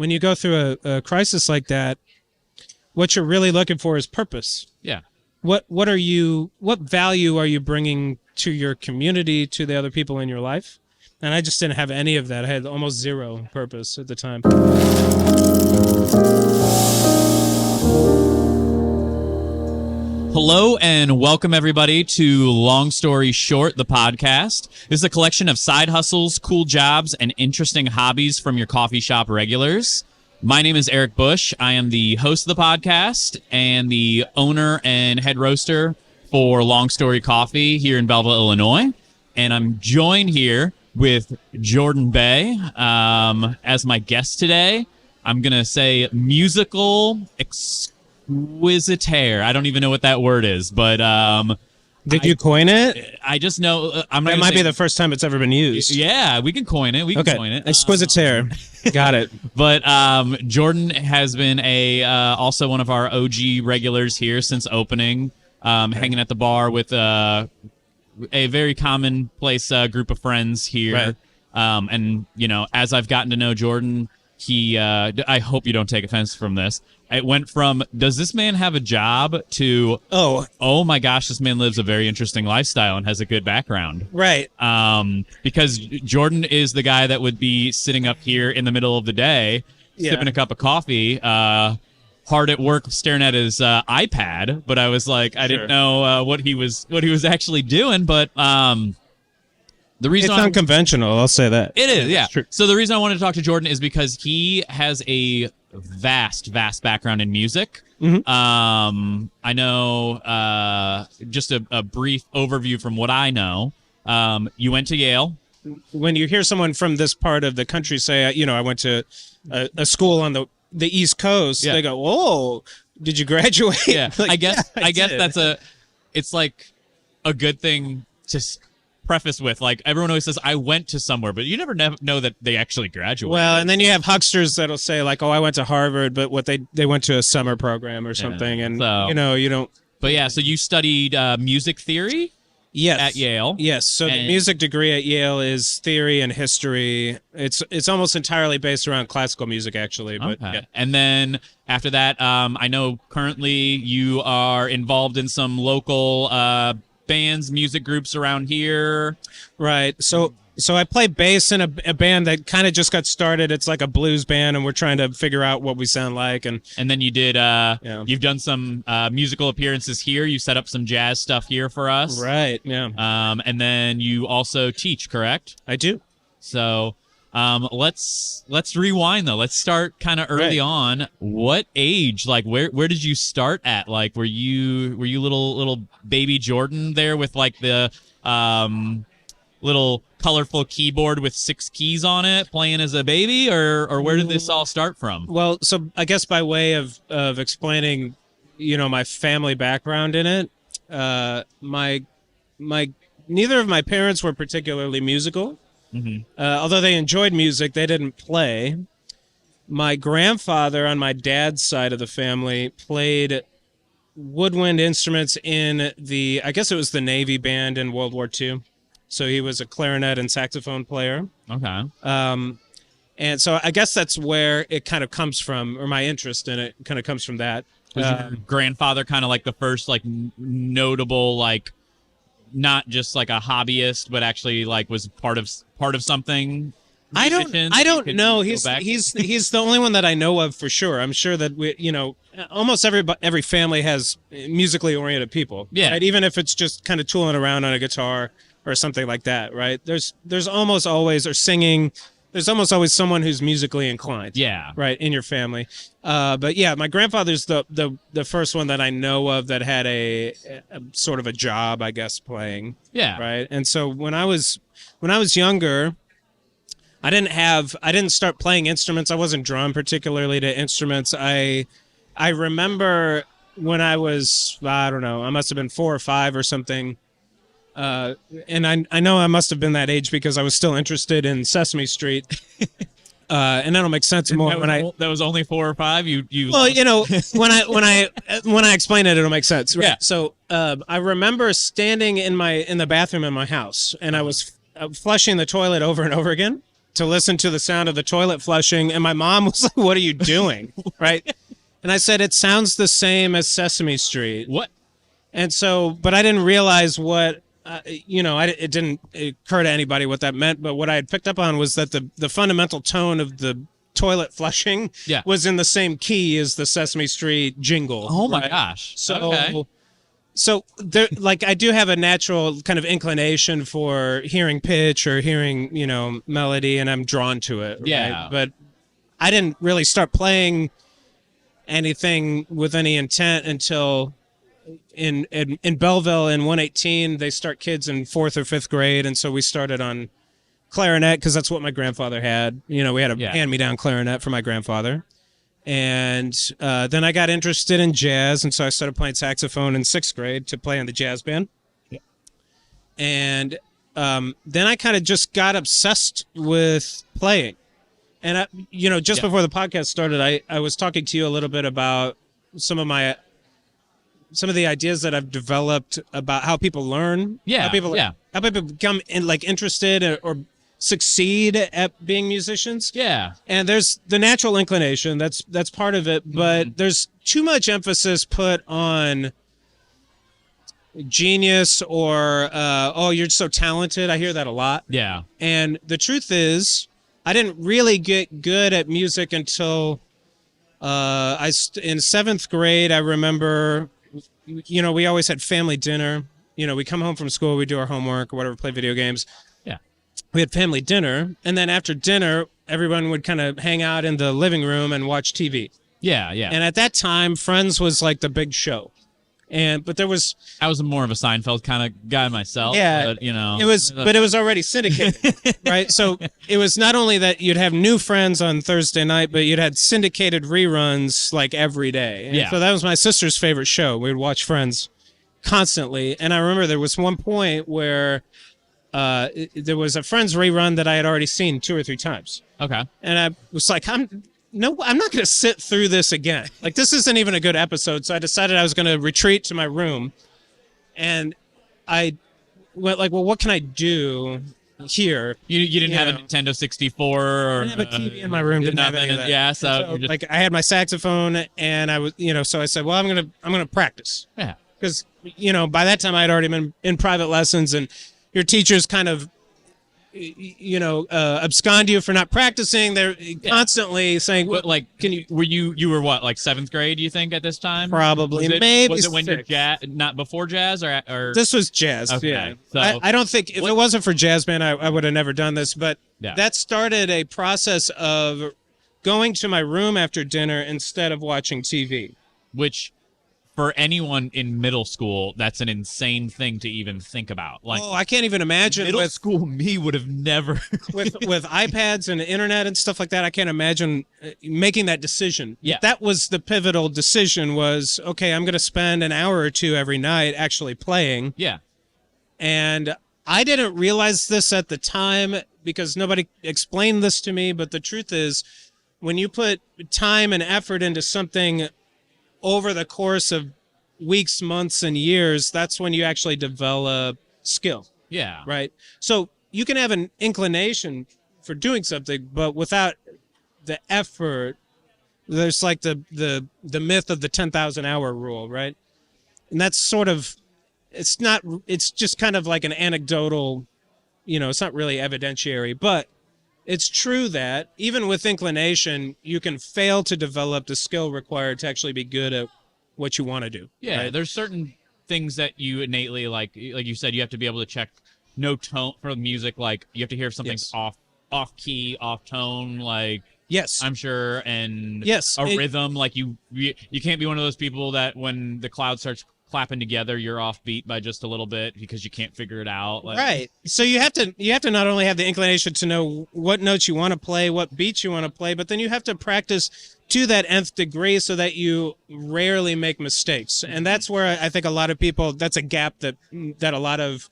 when you go through a crisis like that, what you're really looking for is purpose. Yeah. What value are you bringing to your community, to the other people in your life? And I just didn't have any of that. I had almost zero purpose at the time. Hello and welcome everybody to LongStory Short, the podcast. This is a collection of side hustles, cool jobs, and interesting hobbies from your coffee shop regulars. My name is Erik Busch. I am the host of the podcast and the owner and head roaster for LongStory Coffee here in Belleville, Illinois. And I'm joined here with Jordan Bay as my guest today. I'm going to say musical exquisitaire. I don't even know what that word is, but did you coin it? I just know that might be the first time it's ever been used. Yeah, we can coin it. We can coin it. Exquisitaire. Got it. But Jordan has been also one of our OG regulars here since opening, hanging at the bar with a very commonplace group of friends here. Right. And you know, as I've gotten to know Jordan, he I hope you don't take offense from this. It went from, does this man have a job, to, oh my gosh, this man lives a very interesting lifestyle and has a good background. Right. Because Jordan is the guy that would be sitting up here in the middle of the day, sipping a cup of coffee, hard at work staring at his iPad. But I was like, I didn't know what he was actually doing. But the reason it's unconventional, I'll say that. It is, yeah. True. So the reason I wanted to talk to Jordan is because he has a vast background in music. Mm-hmm. I know just a brief overview from what I know. You went to Yale. When you hear someone from this part of the country say, I went to a school on the East Coast, they go, "Whoa, did you graduate?" Yeah, like, I guess did. it's like a good thing to preface with. Like, everyone always says, I went to somewhere, but you never know that they actually graduated. Well, and then you have hucksters that'll say, like, I went to Harvard, but they went to a summer program or something, and so, you don't. But yeah, so you studied music theory. Yes. At Yale. Yes. So the music degree at Yale is theory and history. It's almost entirely based around classical music, actually. But okay. Yeah. And then after that, I know currently you are involved in some local bands, music groups around here. Right. So I play bass in a band that kind of just got started. It's like a blues band, and we're trying to figure out what we sound like. And then you did, you've done some musical appearances here. You set up some jazz stuff here for us. Right, yeah. And then you also teach, correct? I do. So let's rewind, though. Let's start kind of early on. What age, like where did you start at? Like, were you little baby Jordan there with like the little colorful keyboard with 6 keys on it, playing as a baby, or where did this all start from? Well, so I guess by way of explaining, my family background in it, my neither of my parents were particularly musical. Mm-hmm. Although they enjoyed music, they didn't play. My grandfather on my dad's side of the family played woodwind instruments in I guess it was the Navy band in World War II. So he was a clarinet and saxophone player. Okay. And so I guess that's where it kind of comes from, or my interest in it kind of comes from that. Was your grandfather kind of like the first like notable, like not just like a hobbyist, but actually like was part of something? I don't know. He's the only one that I know of for sure. I'm sure that almost every family has musically oriented people. Yeah. Right? Even if it's just kind of tooling around on a guitar or something like that, right? There's almost always, or singing, there's almost always someone who's musically inclined. Yeah. Right, in your family. But yeah, my grandfather's the first one that I know of that had a sort of a job, I guess, playing. Yeah. Right. And so when I was younger, I didn't start playing instruments. I wasn't drawn particularly to instruments. I remember when I was, I don't know, I must have been 4 or 5 or something. And I know I must have been that age because I was still interested in Sesame Street. And that'll make sense more that was only 4 or 5. Well, when I explain it, it'll make sense. Right? Yeah. So I remember standing in the bathroom in my house, and I was flushing the toilet over and over again. to listen to the sound of the toilet flushing, and my mom was like, "What are you doing?" Right? And I said, "It sounds the same as Sesame Street." What? And so, but I didn't realize what, it didn't occur to anybody what that meant. But what I had picked up on was that the fundamental tone of the toilet flushing was in the same key as the Sesame Street jingle. Oh my gosh. So there, like, I do have a natural kind of inclination for hearing pitch or hearing, melody, and I'm drawn to it. Yeah. Right? But I didn't really start playing anything with any intent until in Belleville in 118, they start kids in 4th or 5th grade. And so we started on clarinet because that's what my grandfather had. We had a hand-me-down clarinet for my grandfather. And then I got interested in jazz, and so I started playing saxophone in 6th grade to play in the jazz band. Yeah. And then I kind of just got obsessed with playing. And, before the podcast started, I was talking to you a little bit about some of the ideas that I've developed about how people learn. Yeah. How people become interested or succeed at being musicians. Yeah. And there's the natural inclination, that's part of it, but there's too much emphasis put on genius or you're so talented. I hear that a lot. Yeah. And the truth is, I didn't really get good at music until in 7th grade. I remember, we always had family dinner. We come home from school, we do our homework or whatever, play video games. We had family dinner, and then after dinner, everyone would kind of hang out in the living room and watch TV. Yeah, yeah. And at that time, Friends was like the big show. But there was... I was more of a Seinfeld kind of guy myself. Yeah, but, it was already syndicated, right? So it was not only that you'd have new Friends on Thursday night, but you'd had syndicated reruns like every day. And so that was my sister's favorite show. We would watch Friends constantly. And I remember there was one point where... there was a Friends rerun that I had already seen 2 or 3 times. Okay. And I was like, I'm not going to sit through this again. Like, this isn't even a good episode. So I decided I was going to retreat to my room. And I went like, well, what can I do here? You didn't have a Nintendo 64 or... I didn't have a TV in my room. Didn't have any of that. Yeah, so just... like, I had my saxophone, and I was, so I said, well, I'm going to practice. Yeah. Because, by that time I had already been in private lessons, and your teachers kind of, abscond you for not practicing. They're constantly saying, but like, you were what, like 7th grade, you think, at this time? Probably. Was it when you're not before jazz or? This was jazz. Okay. Yeah. So, I don't think, if it wasn't for jazz band, I would have never done this, but that started a process of going to my room after dinner instead of watching TV. Which, for anyone in middle school, that's an insane thing to even think about. Like, I can't even imagine. Middle school me would have never with iPads and the internet and stuff like that. I can't imagine making that decision. Yeah, that was the pivotal decision. Was okay. I'm going to spend an hour or 2 every night actually playing. Yeah, and I didn't realize this at the time because nobody explained this to me. But the truth is, when you put time and effort into something over the course of weeks, months, and years, that's when you actually develop skill. Yeah. Right? So you can have an inclination for doing something, but without the effort, there's like the myth of the 10,000 hour rule, right? And that's sort of, it's just kind of like an anecdotal, it's not really evidentiary, but it's true that even with inclination, you can fail to develop the skill required to actually be good at what you want to do. Yeah, right? There's certain things that you innately, like you said, you have to be able to check no tone for music. Like, you have to hear if something's off key, off tone, like, yes, I'm sure, and rhythm. Like, you can't be one of those people that when the cloud starts clapping together, you're offbeat by just a little bit because you can't figure it out. Like, right. So you have to not only have the inclination to know what notes you want to play, what beats you want to play, but then you have to practice to that nth degree so that you rarely make mistakes. And that's where I think a lot of people, that's a gap that a lot of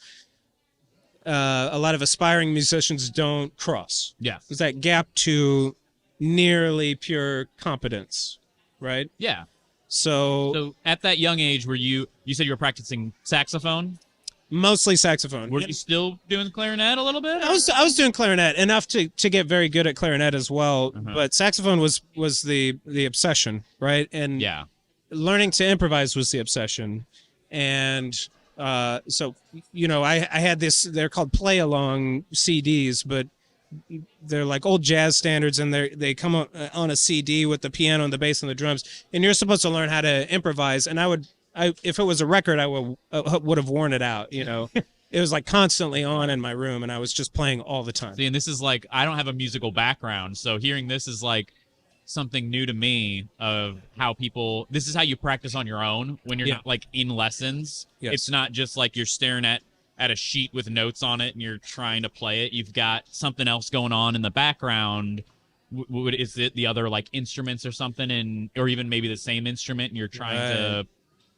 aspiring musicians don't cross. Yeah. Is that gap to nearly pure competence, right? Yeah. So at that young age, were you said you were practicing saxophone? Mostly saxophone. Were you still doing clarinet a little bit? I was doing clarinet enough to get very good at clarinet as well, but saxophone was the obsession, right? And Yeah. learning to improvise was the obsession. And so I had this, they're called play along CDs, but they're like old jazz standards, and they come on a CD with the piano and the bass and the drums, and you're supposed to learn how to improvise. And if it was a record, I would have worn it out. It was like constantly on in my room, and I was just playing all the time. See, and this is like, I don't have a musical background, so hearing this is like something new to me of how this is how you practice on your own when you're not like in lessons. Yes. It's not just like you're staring at a sheet with notes on it and you're trying to play it. You've got something else going on in the background. Is it the other like instruments or something, or even maybe the same instrument, and you're trying to...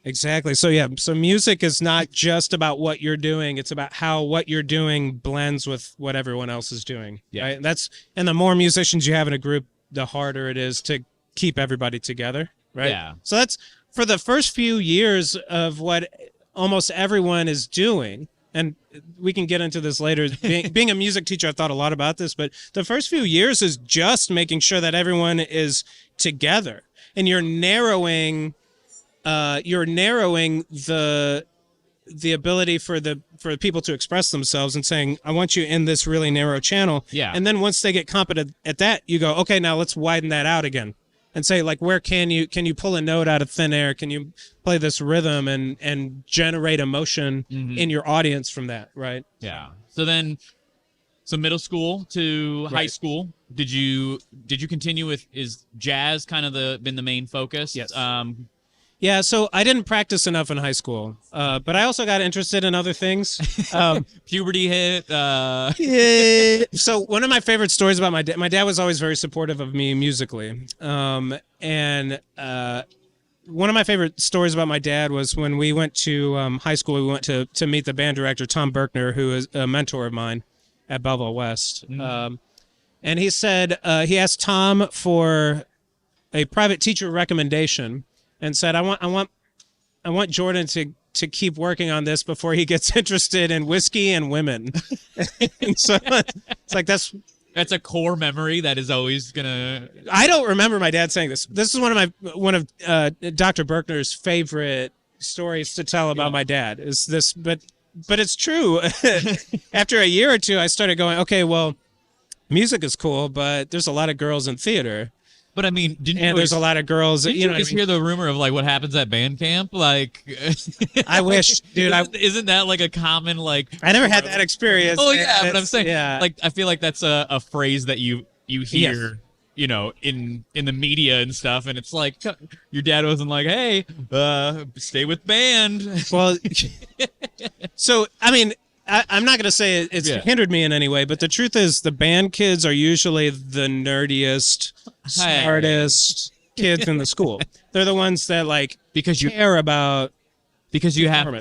Exactly. So music is not just about what you're doing. It's about how what you're doing blends with what everyone else is doing. Yeah. Right? And the more musicians you have in a group, the harder it is to keep everybody together. Right. Yeah. So that's for the first few years of what almost everyone is doing. And we can get into this later. Being a music teacher, I've thought a lot about this, but the first few years is just making sure that everyone is together, and you're narrowing the ability for people to express themselves, and saying, I want you in this really narrow channel. Yeah. And then once they get competent at that, you go, okay, now let's widen that out again. And say, like, where can you pull a note out of thin air? Can you play this rhythm and generate emotion in your audience from that, right? Yeah. So middle school to high school, did you continue with, is jazz kind of been the main focus? Yes. Yeah, so I didn't practice enough in high school, but I also got interested in other things. Puberty hit. So one of my favorite stories about my dad was always very supportive of me musically. And one of my favorite stories about my dad was when we went to high school, we went to meet the band director, Tom Berkner, who is a mentor of mine at Belleville West. And he said, he asked Tom for a private teacher recommendation, and said, I want Jordan to keep working on this before he gets interested in whiskey and women. And so it's like, that's a core memory that is always gonna... I don't remember my dad saying this. This is one of Dr. Berkner's favorite stories to tell about my dad, is this, but it's true. After a year or two, I started going, okay, well, music is cool, but there's a lot of girls in theater. But I mean, there's a lot of girls. Did you hear the rumor of like what happens at band camp? Like, I wish, dude. Isn't that like a common like? I never had that experience. Oh yeah, but I'm saying, yeah. Like, I feel like that's a phrase that you hear, in the media and stuff, and it's like your dad wasn't like, hey, stay with band. Well, so I mean, I'm not going to say it's hindered me in any way, but the truth is the band kids are usually the nerdiest, smartest kids in the school. They're the ones that care about, because you have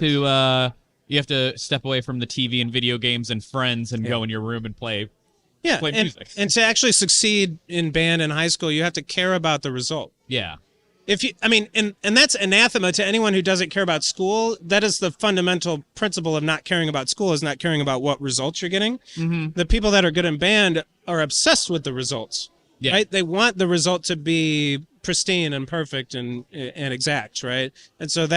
to step away from the TV and video games and friends and go in your room and play music. And to actually succeed in band in high school, you have to care about the result. Yeah. And that's anathema to anyone who doesn't care about school. That is the fundamental principle of not caring about school, is not caring about what results you're getting. Mm-hmm. The people that are good in band are obsessed with the results, right? They want the result to be pristine and perfect and exact, right? And so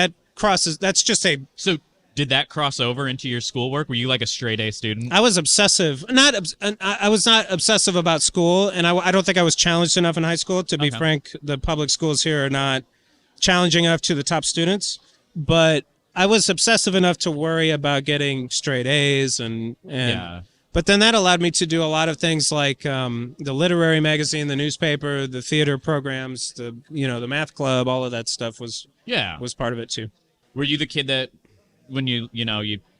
So did that cross over into your schoolwork? Were you like a straight A student? I was obsessive. I was not obsessive about school, and I don't think I was challenged enough in high school. To be frank, the public schools here are not challenging enough to the top students. But I was obsessive enough to worry about getting straight A's, But then that allowed me to do a lot of things like the literary magazine, the newspaper, the theater programs, the math club. All of that stuff was part of it too. Were you the kid that, when you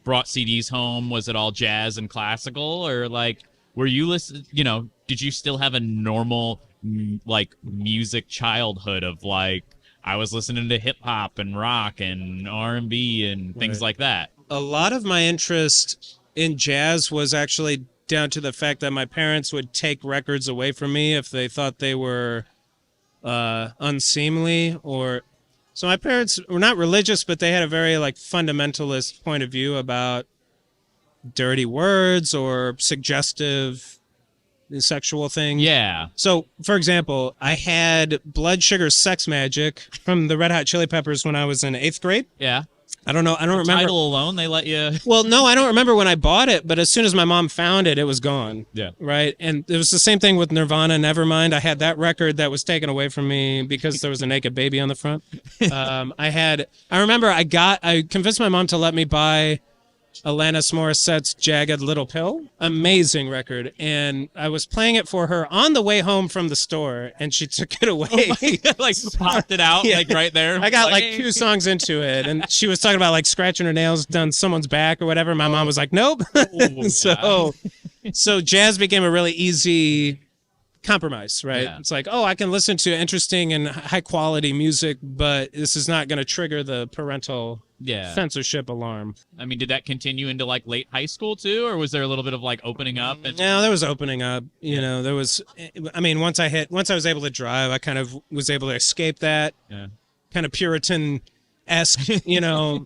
brought CDs home, was it all jazz and classical, or like were you did you still have a normal like music childhood of like, I was listening to hip hop and rock and R&B and things like that? A lot of my interest in jazz was actually down to the fact that my parents would take records away from me if they thought they were unseemly, or So my parents were not religious, but they had a very like fundamentalist point of view about dirty words or suggestive sexual things. Yeah. So, for example, I had Blood Sugar Sex Magic from the Red Hot Chili Peppers when I was in 8th grade. Yeah. I don't remember. Title alone, they let you. Well, no, I don't remember when I bought it, but as soon as my mom found it, it was gone. Yeah. Right? And it was the same thing with Nirvana, Nevermind. I had that record that was taken away from me because there was a naked baby on the front. I remember I convinced my mom to let me buy Alanis Morissette's Jagged Little Pill. Amazing record. And I was playing it for her on the way home from the store, and she took it away. Like popped it out, Yeah. like right there. I got like 2 songs into it, and she was talking about like scratching her nails down someone's back or whatever. My mom was like, nope. Oh, So jazz became a really easy compromise, right? Yeah. It's like, oh, I can listen to interesting and high quality music, but this is not going to trigger the parental censorship alarm. I mean, did that continue into like late high school too, or was there a little bit of like opening up? No, there was opening up. You know, there was. I mean, once I was able to drive, I kind of was able to escape that kind of Puritan-esque,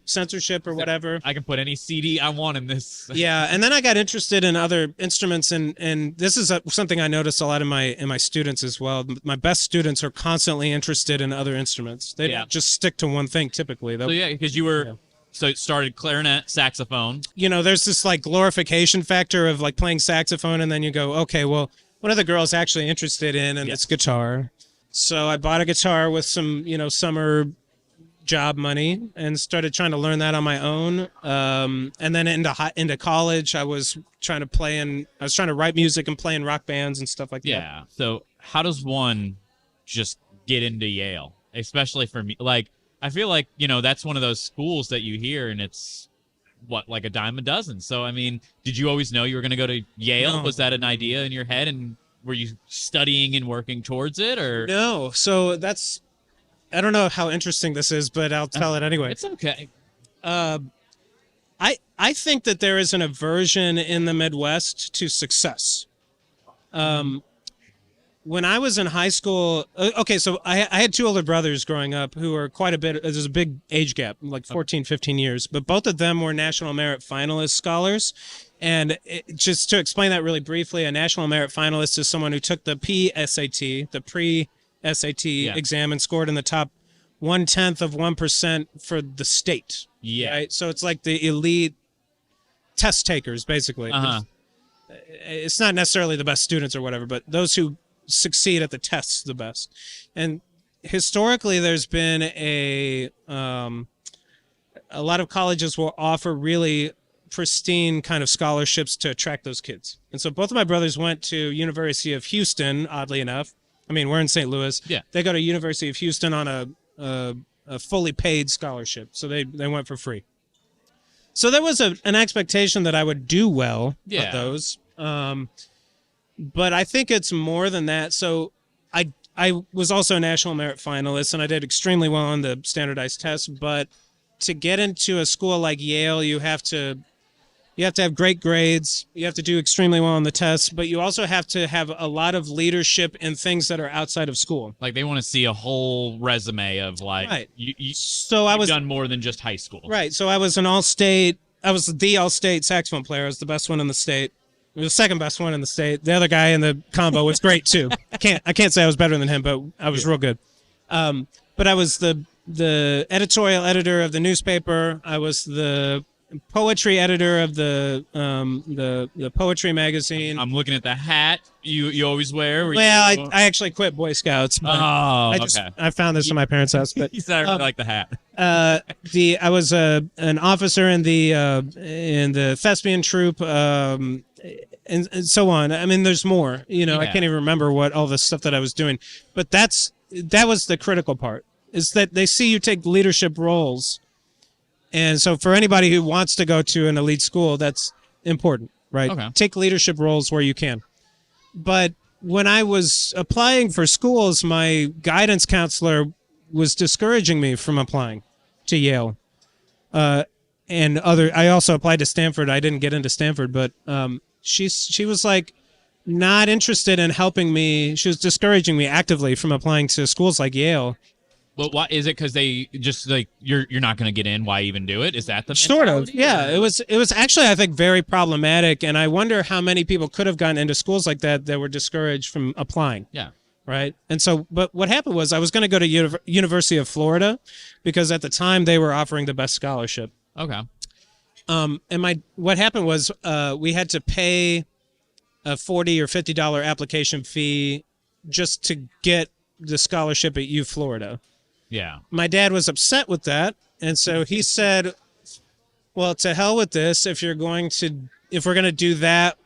censorship or whatever. I can put any CD I want in this. Yeah, and then I got interested in other instruments, and this is something I noticed a lot in my students as well. My best students are constantly interested in other instruments. They don't just stick to one thing typically. So because you were so it started clarinet, saxophone. There's this like glorification factor of like playing saxophone, and then you go, okay, well, what are the girls actually interested in? And it's guitar. So I bought a guitar with some summer job money and started trying to learn that on my own. And then into college, I was trying to write music and play in rock bands and stuff like that. Yeah. So how does one just get into Yale? Especially for me, like, I feel like, that's one of those schools that you hear and it's like a dime a dozen. So, I mean, did you always know you were going to go to Yale? No. Was that an idea in your head? And were you studying and working towards it or? No. So I don't know how interesting this is, but I'll tell it anyway. It's okay. I think that there is an aversion in the Midwest to success. When I was in high school, so I had 2 older brothers growing up who were quite a bit, there's a big age gap, like 14, 15 years, but both of them were National Merit Finalist scholars. And just to explain that really briefly, a National Merit Finalist is someone who took the PSAT, the pre-SAT exam, and scored in the top 0.1% for the state. Yeah. Right? So it's like the elite test takers, basically. It's not necessarily the best students or whatever, but those who succeed at the tests the best. And historically, there's been a lot of colleges will offer really pristine kind of scholarships to attract those kids. And so both of my brothers went to University of Houston, oddly enough. I mean, we're in St. Louis. Yeah. They go to University of Houston on a fully paid scholarship. So they went for free. So there was an expectation that I would do well at those. But I think it's more than that. So I was also a National Merit Finalist, and I did extremely well on the standardized tests. But to get into a school like Yale, you have to have great grades. You have to do extremely well on the tests, but you also have to have a lot of leadership in things that are outside of school. Like they want to see a whole resume of like, Right. you've done more than just high school. Right. So I was the all-state saxophone player. I was the best one in the state. I was the second best one in the state. The other guy in the combo was great too. I can't say I was better than him, but I was real good. But I was the editorial editor of the newspaper. I was the poetry editor of the poetry magazine. I'm looking at the hat you always wear. Well, I actually quit Boy Scouts. But I found this in my parents' house. But you said I really like the hat. I was an officer in the thespian troupe, and so on. I mean, there's more. I can't even remember what all the stuff that I was doing. But that was the critical part. Is that they see you take leadership roles. And so for anybody who wants to go to an elite school, that's important, right? Okay. Take leadership roles where you can. But when I was applying for schools, my guidance counselor was discouraging me from applying to Yale. I also applied to Stanford. I didn't get into Stanford, but she was like not interested in helping me. She was discouraging me actively from applying to schools like Yale. But why is it? Because they just like you're not going to get in. Why even do it? Is that the Sort of, mentality, yeah. or- It was actually, I think, very problematic, and I wonder how many people could have gotten into schools like that were discouraged from applying. Yeah. Right. And so, but what happened was I was going to go to University of Florida because at the time they were offering the best scholarship. Okay. And what happened was we had to pay a $40 or $50 application fee just to get the scholarship at U Florida. Yeah. My dad was upset with that, and so he said, "Well, to hell with this. If we're going to do that,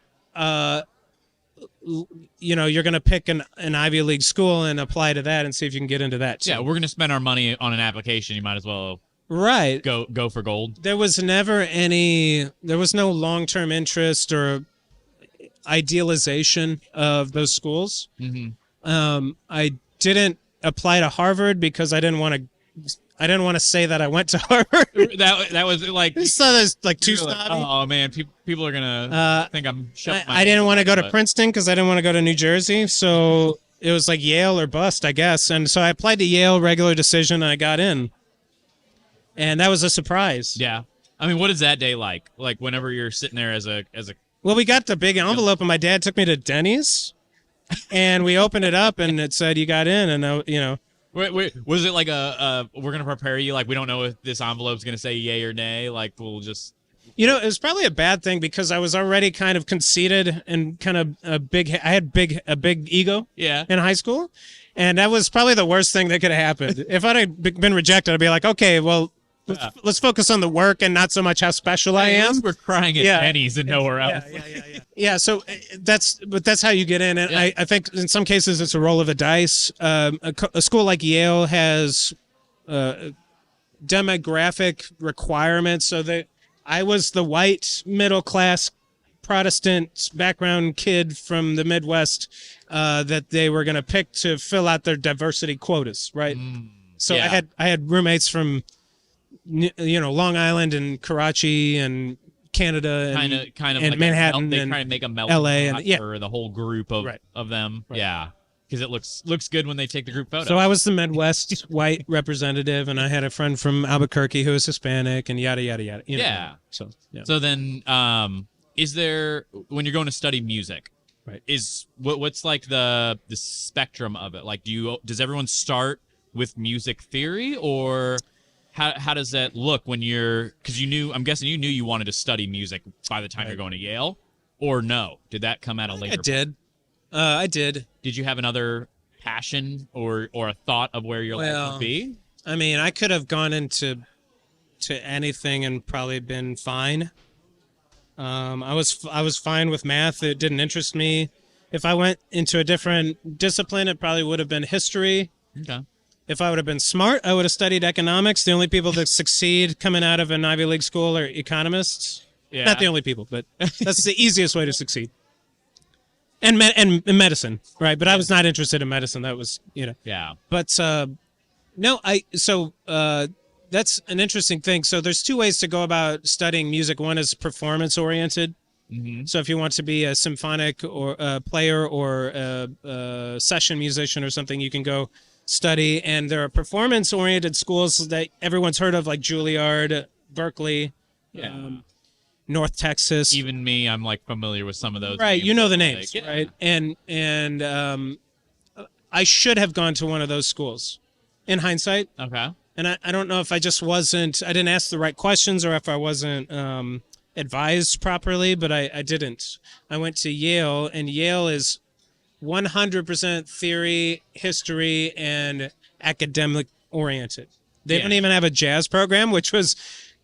you're going to pick an Ivy League school and apply to that and see if you can get into that too." Yeah, we're going to spend our money on an application. You might as well Right. go for gold. There was no long-term interest or idealization of those schools. I didn't apply to Harvard because I didn't want to say that I went to Harvard. That was like So there's like too you're like, snobby. oh man, people are gonna think I'm. shutting my I didn't mouth want to go about to it. Princeton because I didn't want to go to New Jersey. So it was like Yale or bust, I guess. And so I applied to Yale, regular decision, and I got in. And that was a surprise. Yeah, I mean, what is that day like? Like whenever you're sitting there as a Well, we got the big envelope, and my dad took me to Denny's, and we opened it up, and it said you got in, and wait, was it like we're gonna prepare you like we don't know if this envelope's gonna say yay or nay, like we'll just it was probably a bad thing because I was already kind of conceited and kind of a big ego yeah. in high school, and that was probably the worst thing that could have happened. If I'd have been rejected, I'd be like, okay, well, let's focus on the work and not so much how special I At am. least we're crying at Yeah. Denny's and nowhere else. Yeah, so that's how you get in, and Yeah. I think in some cases it's a roll of the dice. A school like Yale has demographic requirements, so that I was the white middle class Protestant background kid from the Midwest that they were going to pick to fill out their diversity quotas, right? So yeah. I had roommates from Long Island and Karachi and Canada and kind of and like Manhattan they and try to make a melting LA and- pot yeah. for the whole group of Right. them. Right. Yeah, because it looks good when they take the group photo. So I was the Midwest white representative, and I had a friend from Albuquerque who was Hispanic, and yada yada yada. Yeah. So yeah. So then, is there when you're going to study music? Right. Is what's like the spectrum of it? Like, does everyone start with music theory, or how does that look when because I'm guessing you knew you wanted to study music by the time you're going to Yale, or no? Did that come at a later? I did. I did. Did you have another passion or a thought of where your life would be? I mean, I could have gone into anything and probably been fine. I was fine with math. It didn't interest me. If I went into a different discipline, it probably would have been history. Okay. If I would have been smart, I would have studied economics. The only people that succeed coming out of an Ivy League school are economists. Yeah. Not the only people, but that's the easiest way to succeed. And medicine, right? But I was not interested in medicine. That was, Yeah. But no, that's an interesting thing. So there's two ways to go about studying music. One is performance oriented. Mm-hmm. So if you want to be a symphonic or player or a session musician or something, you can go study. And there are performance oriented schools that everyone's heard of, like Juilliard, Berkeley, Yeah. North Texas. Even me, I'm like familiar with some of those. Right, names. you know the Like, names, yeah. right? And I should have gone to one of those schools in hindsight. Okay. And I don't know if I didn't ask the right questions or if I wasn't advised properly, but I didn't. I went to Yale, and Yale is 100% theory, history, and academic oriented. They Yeah. don't even have a jazz program, which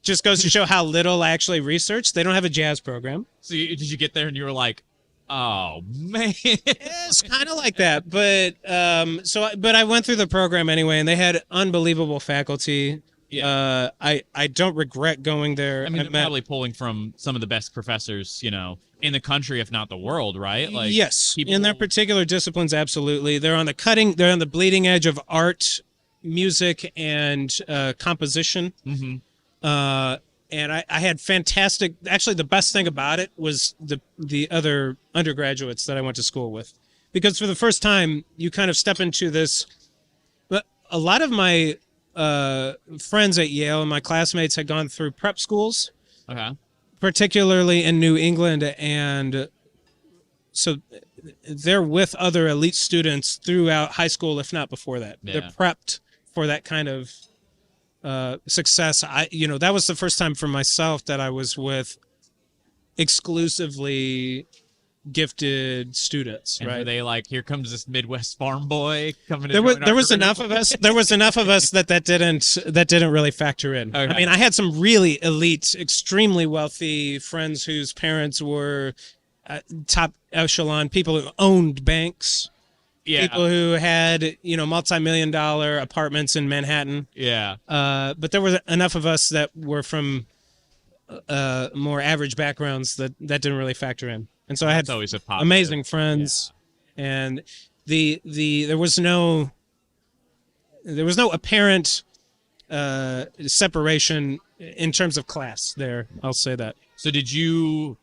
just goes to show how little I actually researched. They don't have a jazz program. So did you get there and you were like, oh man? It's kind of like that, but but I went through the program anyway, and they had unbelievable faculty. Yeah. I don't regret going there. I mean, they're probably pulling from some of the best professors, in the country, if not the world, right? Like, yes, people- in their particular disciplines, absolutely. They're on the bleeding edge of art, music, and composition. Mhm. And I had fantastic. Actually, the best thing about it was the other undergraduates that I went to school with, because for the first time you kind of step into this. But a lot of my friends at Yale and my classmates had gone through prep schools, Okay. particularly in New England, and so they're with other elite students throughout high school, if not before that. Yeah. They're prepped for that kind of success. That was the first time for myself that I was with exclusively gifted students, And right? were they like, here comes this Midwest farm boy coming to There was join our group? enough of us. There was enough of us that didn't really factor in. Okay. I mean, I had some really elite, extremely wealthy friends whose parents were top echelon people who owned banks. Yeah. People who had multi-million-dollar apartments in Manhattan. Yeah. But there was enough of us that were from more average backgrounds that didn't really factor in. And so I had That's always a positive. amazing friends, and there was no apparent separation in terms of class there. I'll say that. So did you,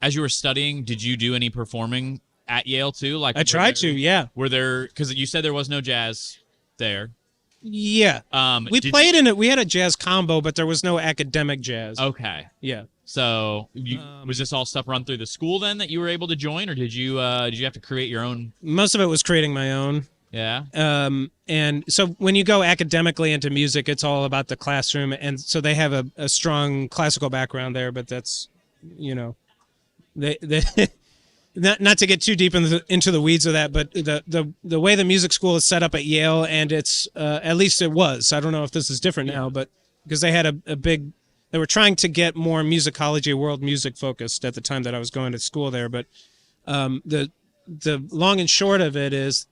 as you were studying, did you do any performing at Yale too? Like I tried to, yeah. Were there, because you said there was no jazz there. Yeah. We played in it. We had a jazz combo, but there was no academic jazz. Okay. Yeah. So was this all stuff run through the school then that you were able to join, or did you have to create your own? Most of it was creating my own. Yeah. And so when you go academically into music, it's all about the classroom, and so they have a strong classical background there. But that's, they not to get too deep into the weeds of that, but the way the music school is set up at Yale, and it's at least it was. I don't know if this is different now, but because they had a big. They were trying to get more musicology, world music focused at the time that I was going to school there. But the long and short of it is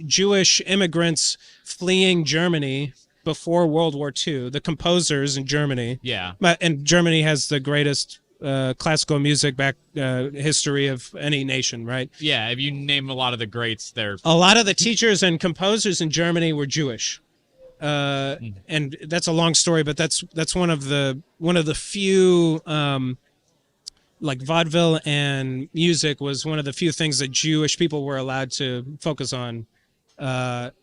Jewish immigrants fleeing Germany before World War II, the composers in Germany. Yeah. And Germany has the greatest classical music history of any nation, right? Yeah. If you name a lot of the greats, they're A lot of the teachers and composers in Germany were Jewish. And that's a long story, but that's one of the few like vaudeville and music was one of the few things that Jewish people were allowed to focus on. In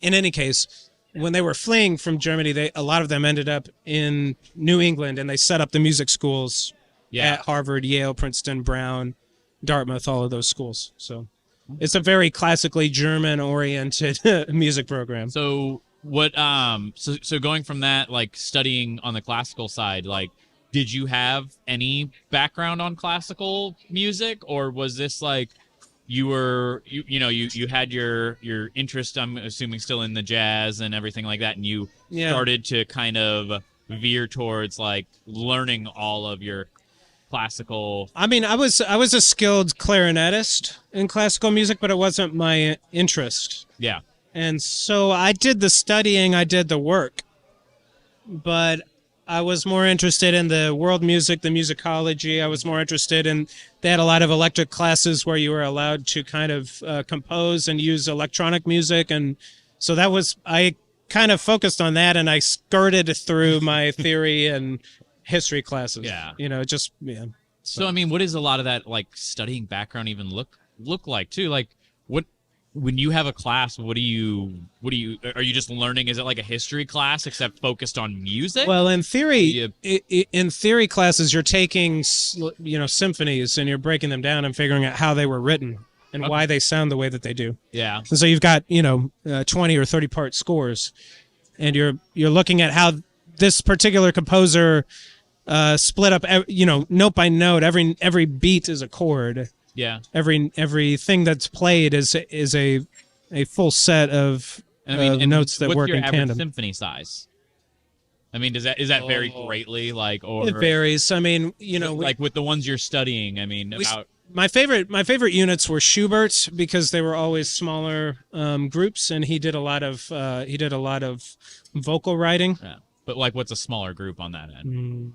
any case, when they were fleeing from Germany, a lot of them ended up in New England, and they set up the music schools at Harvard, Yale, Princeton, Brown, Dartmouth, all of those schools. So. It's a very classically German-oriented music program. So what? So going from that, like studying on the classical side, like, did you have any background on classical music, or was this like you had your interest? I'm assuming still in the jazz and everything like that, and you started to kind of veer towards like learning all of your classical. I mean, I was a skilled clarinetist in classical music, but it wasn't my interest. Yeah. And so I did the studying, I did the work, but I was more interested in the world music, the musicology. I was more interested in, they had a lot of electric classes where you were allowed to kind of compose and use electronic music. And so I kind of focused on that, and I skirted through my theory and history classes. Yeah. So I mean, what does a lot of that like studying background even look like too? Like when you have a class, are you just learning? Is it like a history class except focused on music? Well, in theory, in theory classes, you're taking symphonies and you're breaking them down and figuring out how they were written and why they sound the way that they do. Yeah. And so you've got 20 or 30 part scores, and you're looking at how this particular composer split up, note by note. Every beat is a chord. Yeah. Everything that's played is a full set of notes that work in tandem. What's your average symphony size? I mean, is that vary greatly? Like, or it varies. I mean, like with the ones you're studying. I mean, my favorite units were Schubert, because they were always smaller groups, and he did a lot of vocal writing. Yeah. But like, what's a smaller group on that end?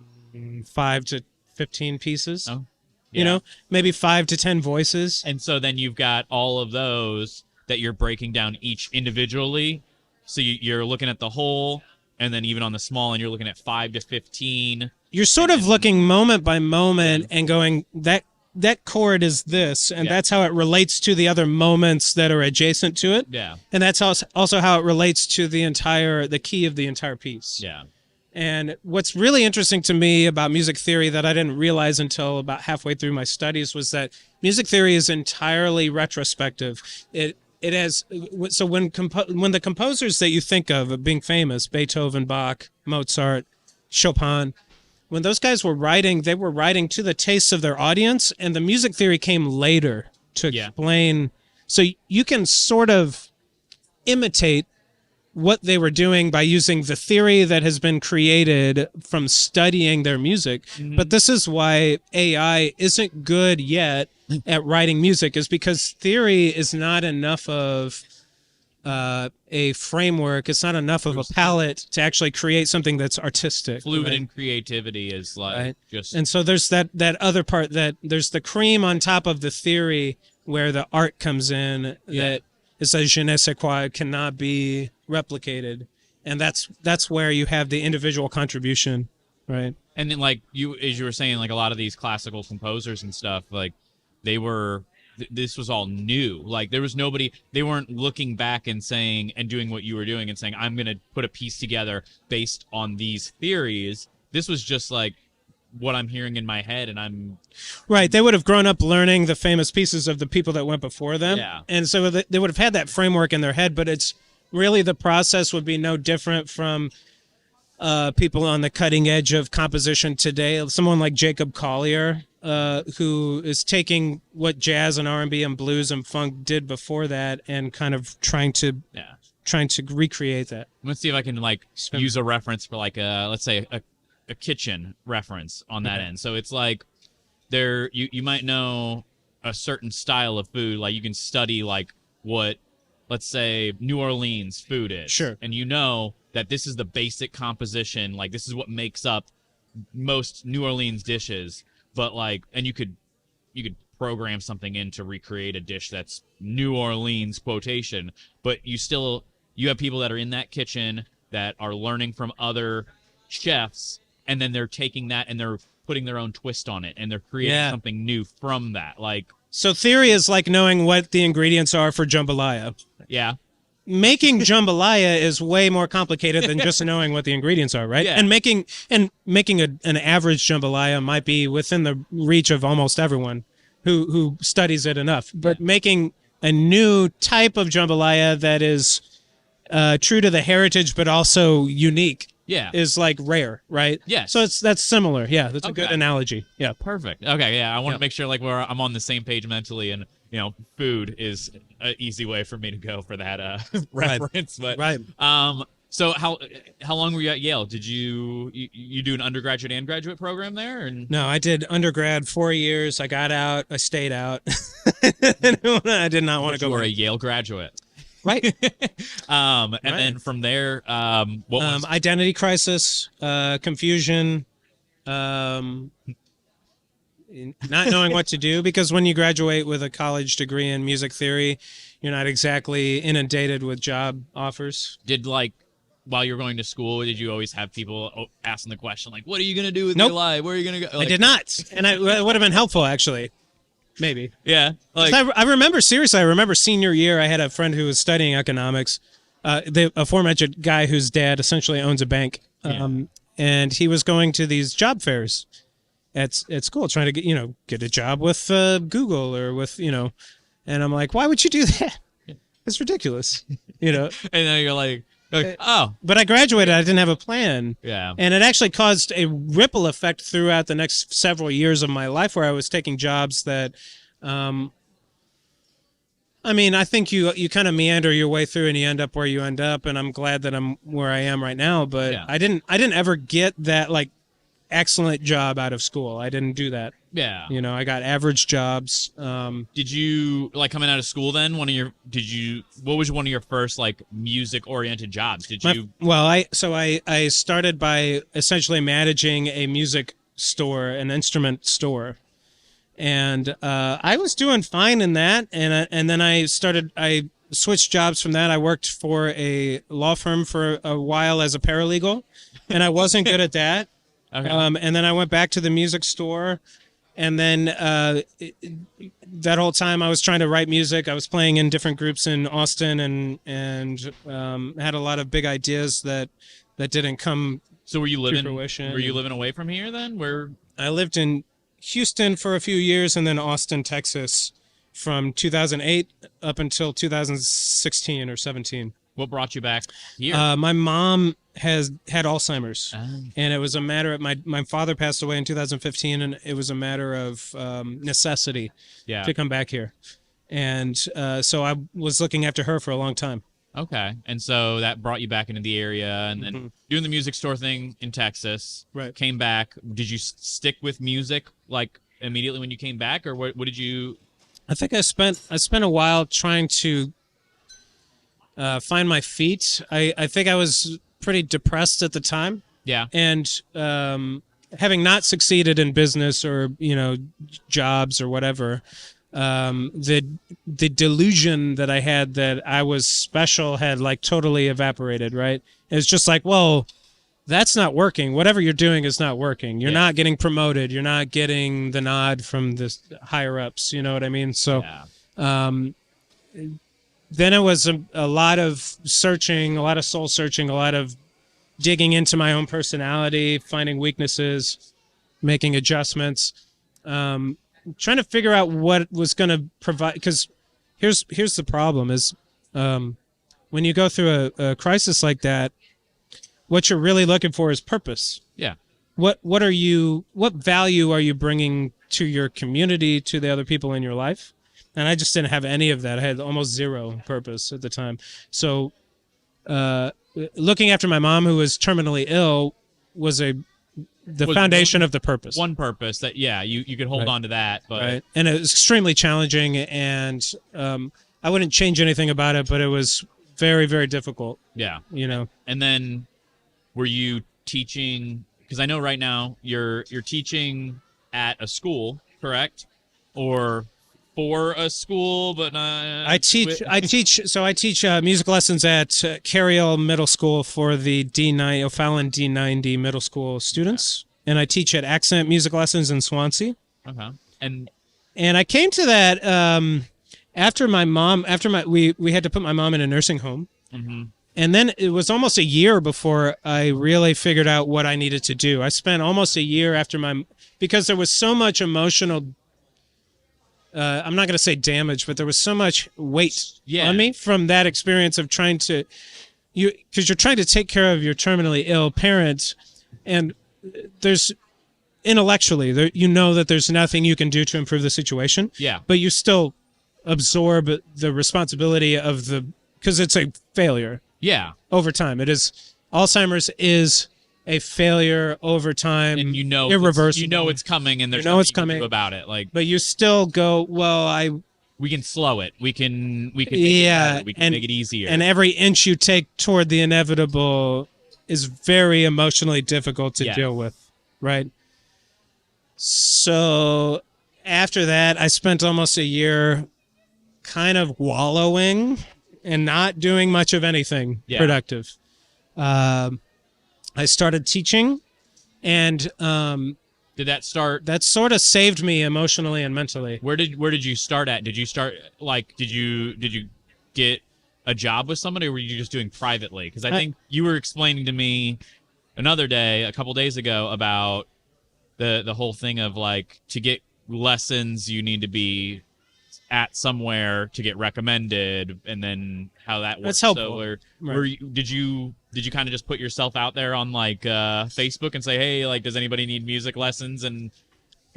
5 to 15 pieces. Oh, yeah. Maybe 5 to 10 voices. And so then you've got all of those that you're breaking down each individually. So you're looking at the whole, and then even on the small, and you're looking at 5 to 15. You're sort of looking moment by moment and going, that that chord is this, and Yeah. that's how it relates to the other moments that are adjacent to it. Yeah. And that's also how it relates to the key of the entire piece. Yeah. And what's really interesting to me about music theory that I didn't realize until about halfway through my studies was that music theory is entirely retrospective. It has, so when the composers that you think of being famous, Beethoven, Bach, Mozart, Chopin, when those guys were writing, they were writing to the tastes of their audience, and the music theory came later to explain. So you can sort of imitate what they were doing by using the theory that has been created from studying their music. But this is why AI isn't good yet at writing music, is because theory is not enough of a framework. It's not enough of a palette to actually create something that's artistic. Fluid and creativity is like just. And so there's that other part, that there's the cream on top of the theory where the art comes in, that is a je ne sais quoi, it cannot be replicated. And that's where you have the individual contribution, right? And then, like as you were saying, like a lot of these classical composers and stuff, like they were. This was all new. Like there was nobody. They weren't looking back and saying and doing what you were doing and saying, "I'm going to put a piece together based on these theories." This was just like what I'm hearing in my head, and I'm right. They would have grown up learning the famous pieces of the people that went before them, and so they would have had that framework in their head. But it's really, the process would be no different from people on the cutting edge of composition today. Someone like Jacob Collier, who is taking what jazz and R&B and blues and funk did before that and kind of trying to recreate that. Let's see if I can like use a reference for like let's say a kitchen reference on that end. So it's like you might know a certain style of food, like you can study like what, let's say, New Orleans food is. Sure. And you know that this is the basic composition, like this is what makes up most New Orleans dishes, but like, and you could program something in to recreate a dish that's New Orleans quotation, but you have people that are in that kitchen that are learning from other chefs, and then they're taking that and they're putting their own twist on it, and they're creating something new from that. Like, so theory is like knowing what the ingredients are for jambalaya. Yeah. Making jambalaya is way more complicated than just knowing what the ingredients are, right? Yeah. And making an average jambalaya might be within the reach of almost everyone who studies it enough. But making a new type of jambalaya that is true to the heritage but also unique is like rare, right? Yeah. So that's similar. Yeah, that's a good analogy. Yeah. Perfect. Okay, yeah, I want to make sure like I'm on the same page mentally, and food is an easy way for me to go for that reference. But so how long were you at Yale? Did you do an undergraduate and graduate program there? And no, I did undergrad 4 years. I got out. I stayed out. I did not want to go. You were a Yale graduate. Right. And then from there, what was identity crisis, confusion, not knowing what to do, because when you graduate with a college degree in music theory, you're not exactly inundated with job offers. Did like while you were going to school, did you always have people asking the question like, "What are you going to do with your life? Where are you going to go?" Like, I did not, and it would have been helpful actually. Maybe. Yeah. Like, I remember senior year, I had a friend who was studying economics, the aforementioned guy whose dad essentially owns a bank. And he was going to these job fairs at school trying to get a job with Google or with, and I'm like, why would you do that? It's ridiculous, And then you're like, oh. But I graduated. I didn't have a plan. Yeah. And it actually caused a ripple effect throughout the next several years of my life where I was taking jobs that, I think you kind of meander your way through and you end up where you end up. And I'm glad that I'm where I am right now. But I didn't ever get that like excellent job out of school. I didn't do that. Yeah. I got average jobs. Did you like coming out of school then? What was one of your first like music oriented jobs? I started by essentially managing a music store, an instrument store. And I was doing fine in that. And then I switched jobs from that. I worked for a law firm for a while as a paralegal, and I wasn't good at that. Okay. And then I went back to the music store, And then that whole time I was trying to write music. I was playing in different groups in Austin and had a lot of big ideas that didn't come So were you to living? fruition. Were you living away from here then? Where? I lived in Houston for a few years and then Austin, Texas from 2008 up until 2016 or 17. What brought you back here? My mom has had Alzheimer's, Oh. and it was a matter of my father passed away in 2015, and it was a matter of necessity Yeah. to come back here. And so I was looking after her for a long time. Okay. And so that brought you back into the area and then doing the music store thing in Texas. Right. Came back. Did you stick with music like immediately when you came back, or what did you? I think I spent a while trying to find my feet. I think I was pretty depressed at the time, Yeah. and having not succeeded in business or jobs or whatever, the delusion that I had that I was special had like totally evaporated. Right? It's just like, well, that's not working. Whatever you're doing is not working. You're not getting promoted. You're not getting the nod from the higher ups. You know what I mean? So. Yeah. Then it was a lot of searching, a lot of soul searching, a lot of digging into my own personality, finding weaknesses, making adjustments, trying to figure out what was going to provide. Because here's the problem: is when you go through a crisis like that, what you're really looking for is purpose. Yeah. What value are you bringing to your community, to the other people in your life? And I just didn't have any of that. I had almost zero purpose at the time. So looking after my mom, who was terminally ill, was the foundation of the purpose. One purpose that, you could hold on to that. But right. And it was extremely challenging, and I wouldn't change anything about it, but it was very, very difficult. Yeah. And then were you teaching, because I know right now you're teaching at a school, correct? Or for a school, but not. I teach music lessons at Carriel Middle School for the D9 O'Fallon D90 middle school students, and I teach at Accent Music Lessons in Swansea. Okay. And I came to that after we had to put my mom in a nursing home, and then it was almost a year before I really figured out what I needed to do. I spent almost a year because there was so much emotional. I'm not going to say damage, but there was so much weight on me from that experience of because you're trying to take care of your terminally ill parent, and there's intellectually that there's nothing you can do to improve the situation. Yeah. But you still absorb the responsibility because it's a failure. Yeah. Over time, Alzheimer's is a failure over time, and irreversible. It's coming, and there's nothing it's you coming can do about it. Like, but you still go, well, we can slow it. We can make it better. We can make it easier. And every inch you take toward the inevitable is very emotionally difficult to deal with, right? So after that, I spent almost a year kind of wallowing and not doing much of anything productive. I started teaching, and did that start? That sort of saved me emotionally and mentally. Where did you start at? Did you start did you get a job with somebody, or were you just doing privately? Because I think you were explaining to me a couple days ago, about the whole thing of like, to get lessons you need to be at somewhere to get recommended, and then how that works. That's helpful. So did you kind of just put yourself out there on like Facebook and say, hey, like, does anybody need music lessons? And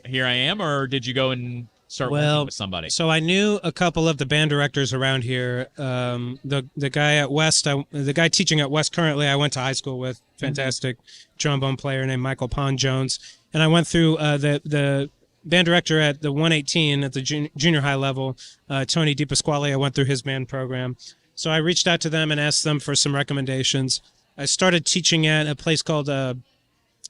here I am. Or did you go and start working with somebody? So I knew a couple of the band directors around here. The guy at West, the guy teaching at West currently, I went to high school with, fantastic trombone player named Michael Pond Jones. And I went through the band director at the 118 at the junior high level, Tony DiPasquale. I went through his band program. So I reached out to them and asked them for some recommendations. I started teaching at a place called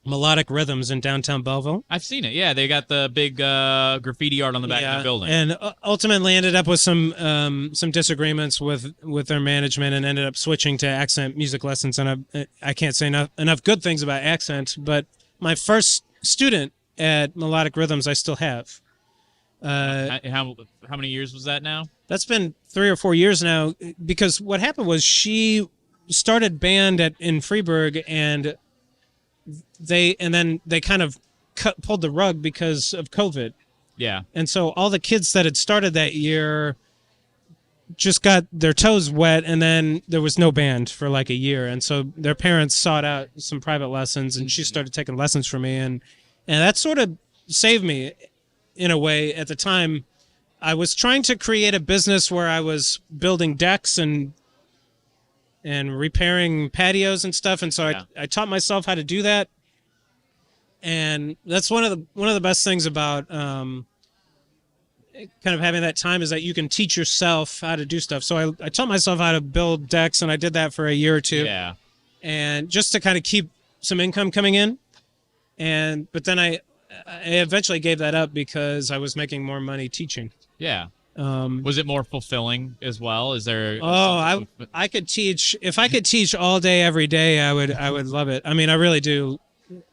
Melodic Rhythms in downtown Belleville. I've seen it. Yeah, they got the big graffiti art on the back of the building. And ultimately ended up with some disagreements with their management, and ended up switching to Accent Music Lessons. And I can't say enough good things about Accent, but my first student at melodic rhythms, I still have. How many years was that now? That's been 3 or 4 years now, because what happened was she started band in Freeburg, and then they kind of pulled the rug because of COVID. Yeah. And so all the kids that had started that year just got their toes wet, and then there was no band for like a year. And so their parents sought out some private lessons, and she started taking lessons from me. And that sort of saved me in a way. At the time, I was trying to create a business where I was building decks and repairing patios and stuff. And so I taught myself how to do that. And that's one of the best things about kind of having that time, is that you can teach yourself how to do stuff. So I taught myself how to build decks, and I did that for a year or two. Yeah. And just to kind of keep some income coming in. But then I eventually gave that up because I was making more money teaching. Yeah. Was it more fulfilling as well? Is there? I could teach. If I could teach all day, every day, I would love it. I mean, I really do.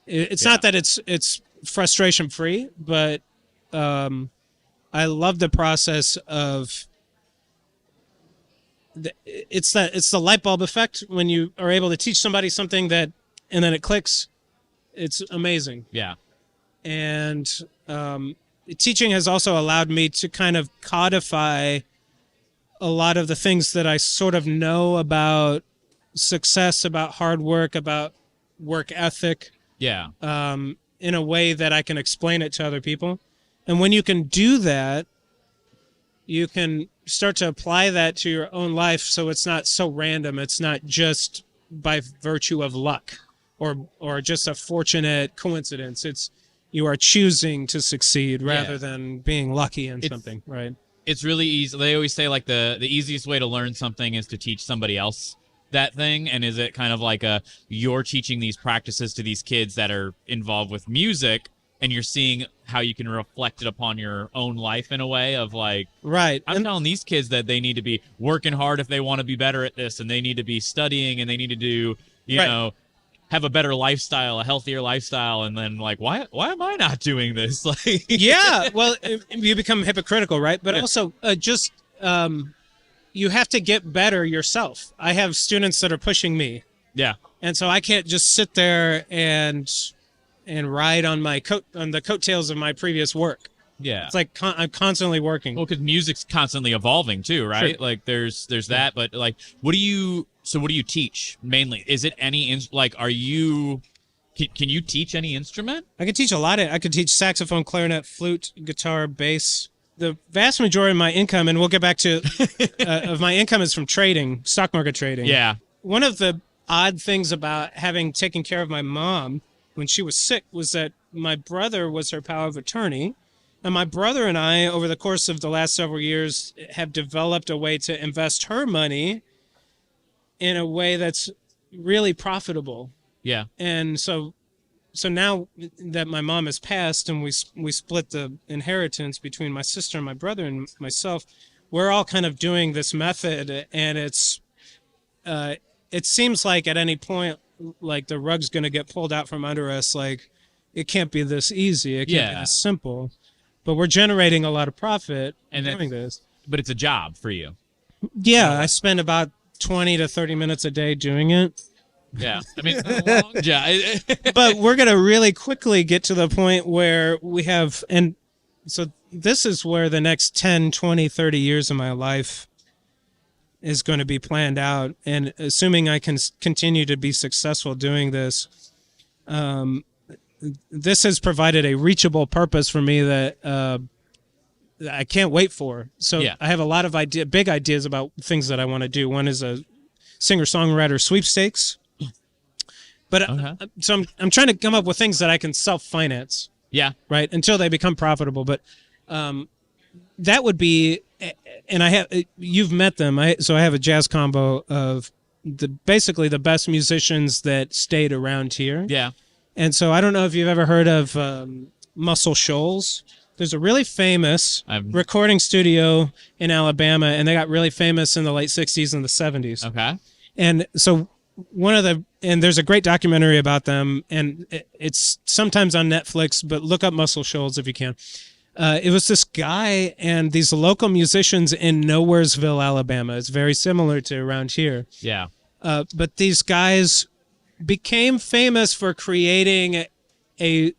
It's not that it's frustration free, but I love the process of. It's the light bulb effect when you are able to teach somebody something and then it clicks. It's amazing. Yeah. And teaching has also allowed me to kind of codify a lot of the things that I sort of know about success, about hard work, about work ethic. Yeah. In a way that I can explain it to other people. And when you can do that, you can start to apply that to your own life, so it's not so random. It's not just by virtue of luck or just a fortunate coincidence. You are choosing to succeed rather than being lucky in something, right? It's really easy. They always say like the easiest way to learn something is to teach somebody else that thing. And is it kind of like you're teaching these practices to these kids that are involved with music, and you're seeing how you can reflect it upon your own life in a way of like, right. I'm telling these kids that they need to be working hard if they want to be better at this, and they need to be studying, and they need to do, you know, have a better lifestyle, a healthier lifestyle, and then like, why am I not doing this? Like, yeah, well, you become hypocritical, right? But also you have to get better yourself. I have students that are pushing me. Yeah. And so I can't just sit there and ride on the coattails of my previous work. Yeah. It's like I'm constantly working. Well, because music's constantly evolving too, right? Sure. Like there's that, but like, what do you teach mainly? Is it can you teach any instrument? I could teach a lot. I could teach saxophone, clarinet, flute, guitar, bass. The vast majority of my income, and we'll get back to, of my income is from trading, stock market trading. Yeah. One of the odd things about having taken care of my mom when she was sick was that my brother was her power of attorney. And my brother and I, over the course of the last several years, have developed a way to invest her money in a way that's really profitable. Yeah. And so now that my mom has passed and we split the inheritance between my sister and my brother and myself, we're all kind of doing this method, and it seems like at any point, like the rug's going to get pulled out from under us. Like, it can't be this easy. It can't be this simple. But we're generating a lot of profit and doing this. But it's a job for you. Yeah, I spend about 20 to 30 minutes a day doing it. Yeah, I mean, it's a long job. But we're going to really quickly get to the point where we have, and so this is where the next 10, 20, 30 years of my life is going to be planned out. And assuming I can continue to be successful doing this, this has provided a reachable purpose for me that I can't wait for. So I have a lot of big ideas about things that I want to do. One is a singer-songwriter sweepstakes. But so I'm trying to come up with things that I can self-finance. Yeah. Right. Until they become profitable. But that would be, and you've met them. So I have a jazz combo of basically the best musicians that stayed around here. Yeah. And so I don't know if you've ever heard of Muscle Shoals. There's a really famous recording studio in Alabama, and they got really famous in the late 60s and the 70s. Okay. And so one of the and there's a great documentary about them, and it's sometimes on Netflix, but look up Muscle Shoals if you can. It was this guy and these local musicians in Nowheresville, Alabama. It's very similar to around here. Yeah. But these guys became famous for creating a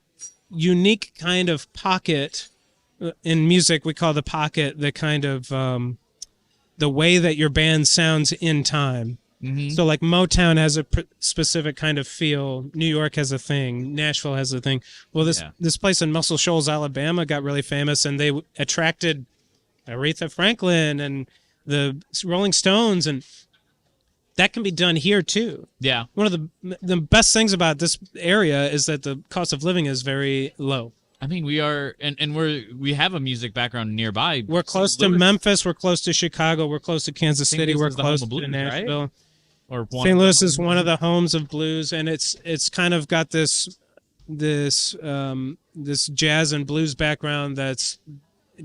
unique kind of pocket in music. We call the pocket the kind of the way that your band sounds in time. Mm-hmm. So like Motown has a specific kind of feel. New York has a thing. Nashville has a thing. Well, this place in Muscle Shoals, Alabama got really famous, and they attracted Aretha Franklin and the Rolling Stones, and that can be done here too. Yeah. One of the best things about this area is that the cost of living is very low. I mean, we are, and we have a music background nearby. We're close to Memphis. We're close to Chicago. We're close to Kansas City. We're close to Nashville. Right? Or St. Louis is one of the homes of blues, and it's kind of got this jazz and blues background that's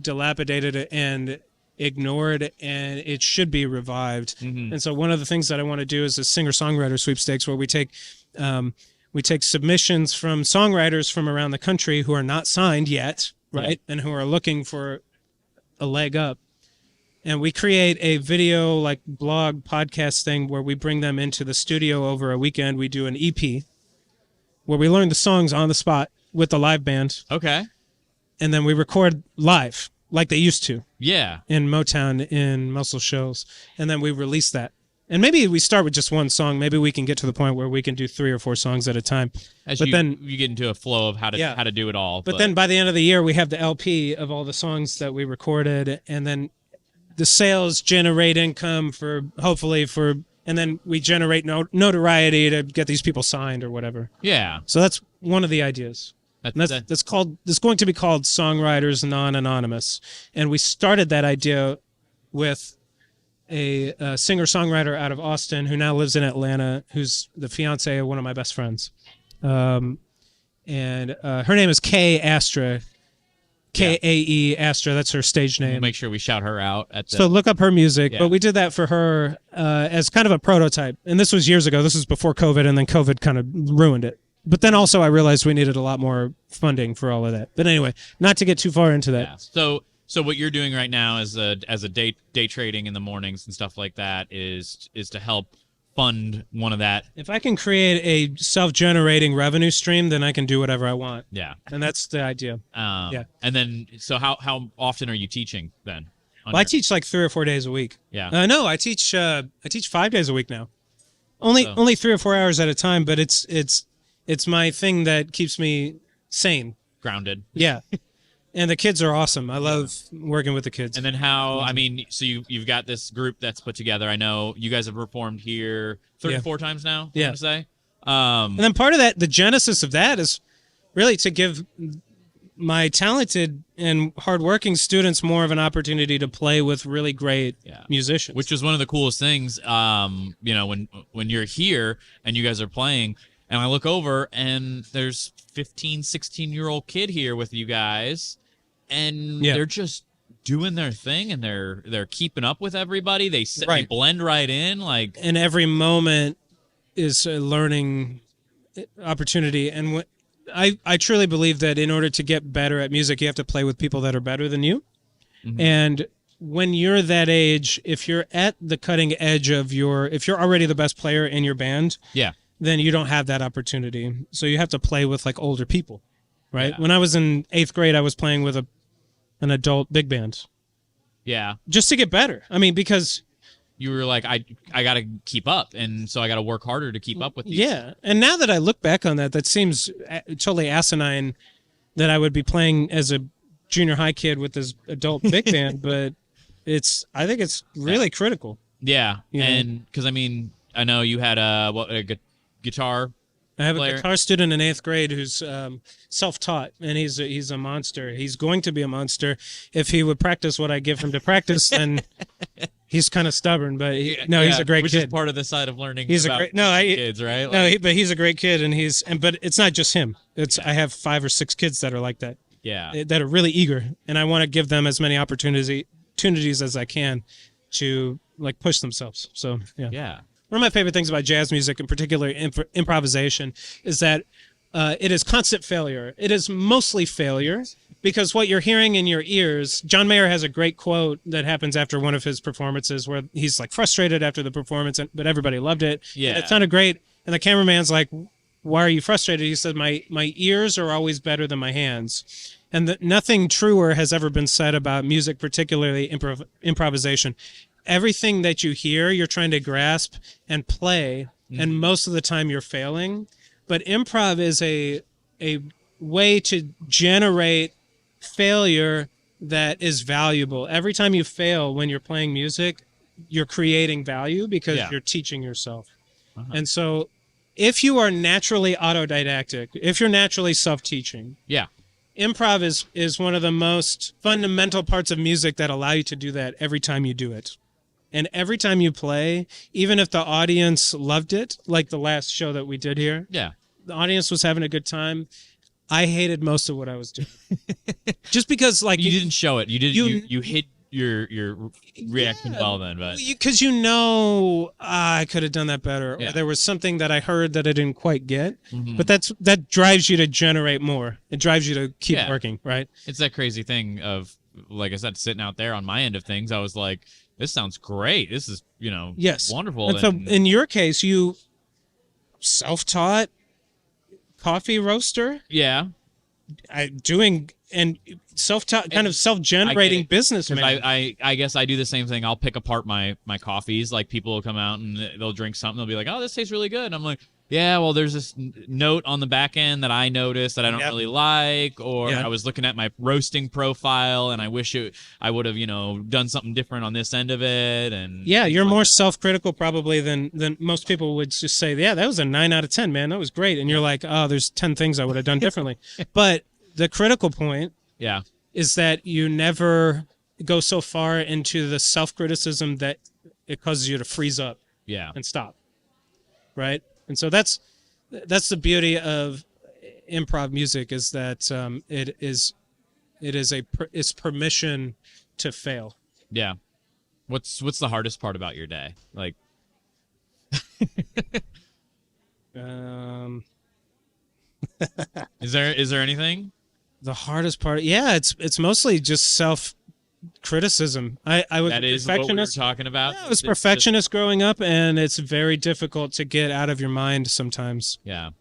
dilapidated and ignored, and it should be revived. Mm-hmm. And so one of the things that I want to do is a singer-songwriter sweepstakes, where we take submissions from songwriters from around the country who are not signed yet, right, and who are looking for a leg up. And we create a video, like blog podcast thing, where we bring them into the studio over a weekend. We do an EP where we learn the songs on the spot with the live band. Okay. And then we record live like they used to. Yeah. In Motown, in Muscle Shoals. And then we release that. And maybe we start with just one song. Maybe we can get to the point where we can do 3 or 4 songs at a time. Then you get into a flow of how to do it all. But then by the end of the year, we have the LP of all the songs that we recorded, and then the sales generate income and then we generate notoriety to get these people signed or whatever. Yeah. So that's one of the ideas. That's going to be called Songwriters Non-Anonymous. And we started that idea with a singer-songwriter out of Austin who now lives in Atlanta, who's the fiance of one of my best friends. And her name is Kay Astra. Kae Astra, that's her stage name. We'll make sure we shout her out. So look up her music. Yeah. But we did that for her as kind of a prototype. And this was years ago. This was before COVID, and then COVID kind of ruined it. But then also I realized we needed a lot more funding for all of that. But anyway, not to get too far into that. Yeah. So what you're doing right now as a day trading in the mornings and stuff like that is to help fund one of that. If I can create a self-generating revenue stream, then I can do whatever I want. Yeah. And that's the idea. Yeah. And then, so how often are you teaching then? Well, I teach like 3 or 4 days a week. Yeah. No, I teach 5 days a week now. Only 3 or 4 hours at a time, but it's my thing that keeps me sane. Grounded. Yeah. And the kids are awesome. I love working with the kids. And then so you've got this group that's put together. I know you guys have performed here 34 times now, I want to say. And then part of that, the genesis of that is really to give my talented and hardworking students more of an opportunity to play with really great musicians. Which is one of the coolest things, when you're here and you guys are playing, and I look over and there's 15, 16-year-old kid here with you guys, and they're just doing their thing, and they're keeping up with everybody. They blend right in, and every moment is a learning opportunity. And I truly believe that in order to get better at music, you have to play with people that are better than you. Mm-hmm. And when you're that age, if you're at the cutting edge of if you're already the best player in your band, then you don't have that opportunity. So you have to play with like older people, right? Yeah. When I was in 8th grade, I was playing with an adult big band. Yeah. Just to get better. I mean, because you were like, I got to keep up, and so I got to work harder to keep up with these. Yeah. And now that I look back on that seems totally asinine that I would be playing as a junior high kid with this adult big band, but I think it's really critical. Yeah. And because, I mean, I know you had a guitar I have player. A guitar student in 8th grade who's self-taught, and he's a monster. He's going to be a monster. If he would practice what I give him to practice, then he's kind of stubborn. But he's a great which kid. Is part of the side of learning. He's about a great kids, right? But he's a great kid, but it's not just him. I have 5 or 6 kids that are like that. Yeah, that are really eager, and I want to give them as many opportunities as I can to like push themselves. So yeah. one of my favorite things about jazz music, in particular improvisation, is that it is constant failure. It is mostly failure because what you're hearing in your ears. John Mayer has a great quote that happens after one of his performances where he's like frustrated after the performance, but everybody loved it. Yeah. And it sounded great. And the cameraman's like, "Why are you frustrated?" He said, my ears are always better than my hands. And nothing truer has ever been said about music, particularly improvisation. Everything that you hear, you're trying to grasp and play, and most of the time you're failing. But improv is a way to generate failure that is valuable. Every time you fail when you're playing music, you're creating value because you're teaching yourself. And so if you are naturally autodidactic, if you're naturally self-teaching, improv is one of the most fundamental parts of music that allow you to do that every time you do it. And every time you play, even if the audience loved it, like the last show that we did here, the audience was having a good time. I hated most of what I was doing. Just because, like, you didn't show it. You hid your reaction well then, but because I could have done that better. Or there was something that I heard that I didn't quite get. But that drives you to generate more. It drives you to keep working, right? It's that crazy thing of, like I said, sitting out there on my end of things. I was like, this sounds great. This is, wonderful. And so in your case, you self-taught coffee roaster. Yeah. Doing and self-taught, kind of self-generating business, man. I guess I do the same thing. I'll pick apart my coffees. Like, people will come out and they'll drink something. They'll be like, "Oh, this tastes really good." And I'm like, "Yeah, well, there's this note on the back end that I noticed that I don't really like, or I was looking at my roasting profile and I wish I would have, done something different on this end of it." And you're more self-critical probably than most people would just say, "Yeah, that was a 9 out of 10, man. That was great." And you're like, "Oh, there's 10 things I would have done differently." But the critical point is that you never go so far into the self-criticism that it causes you to freeze up and stop, right? And so that's the beauty of improv music, is that it's permission to fail. Yeah. What's the hardest part about your day? Like, is there anything? The hardest part, it's mostly just self-criticism. I was that a is what we were perfectionist. talking about. Yeah, I was perfectionist growing up, and it's very difficult to get out of your mind sometimes. Yeah.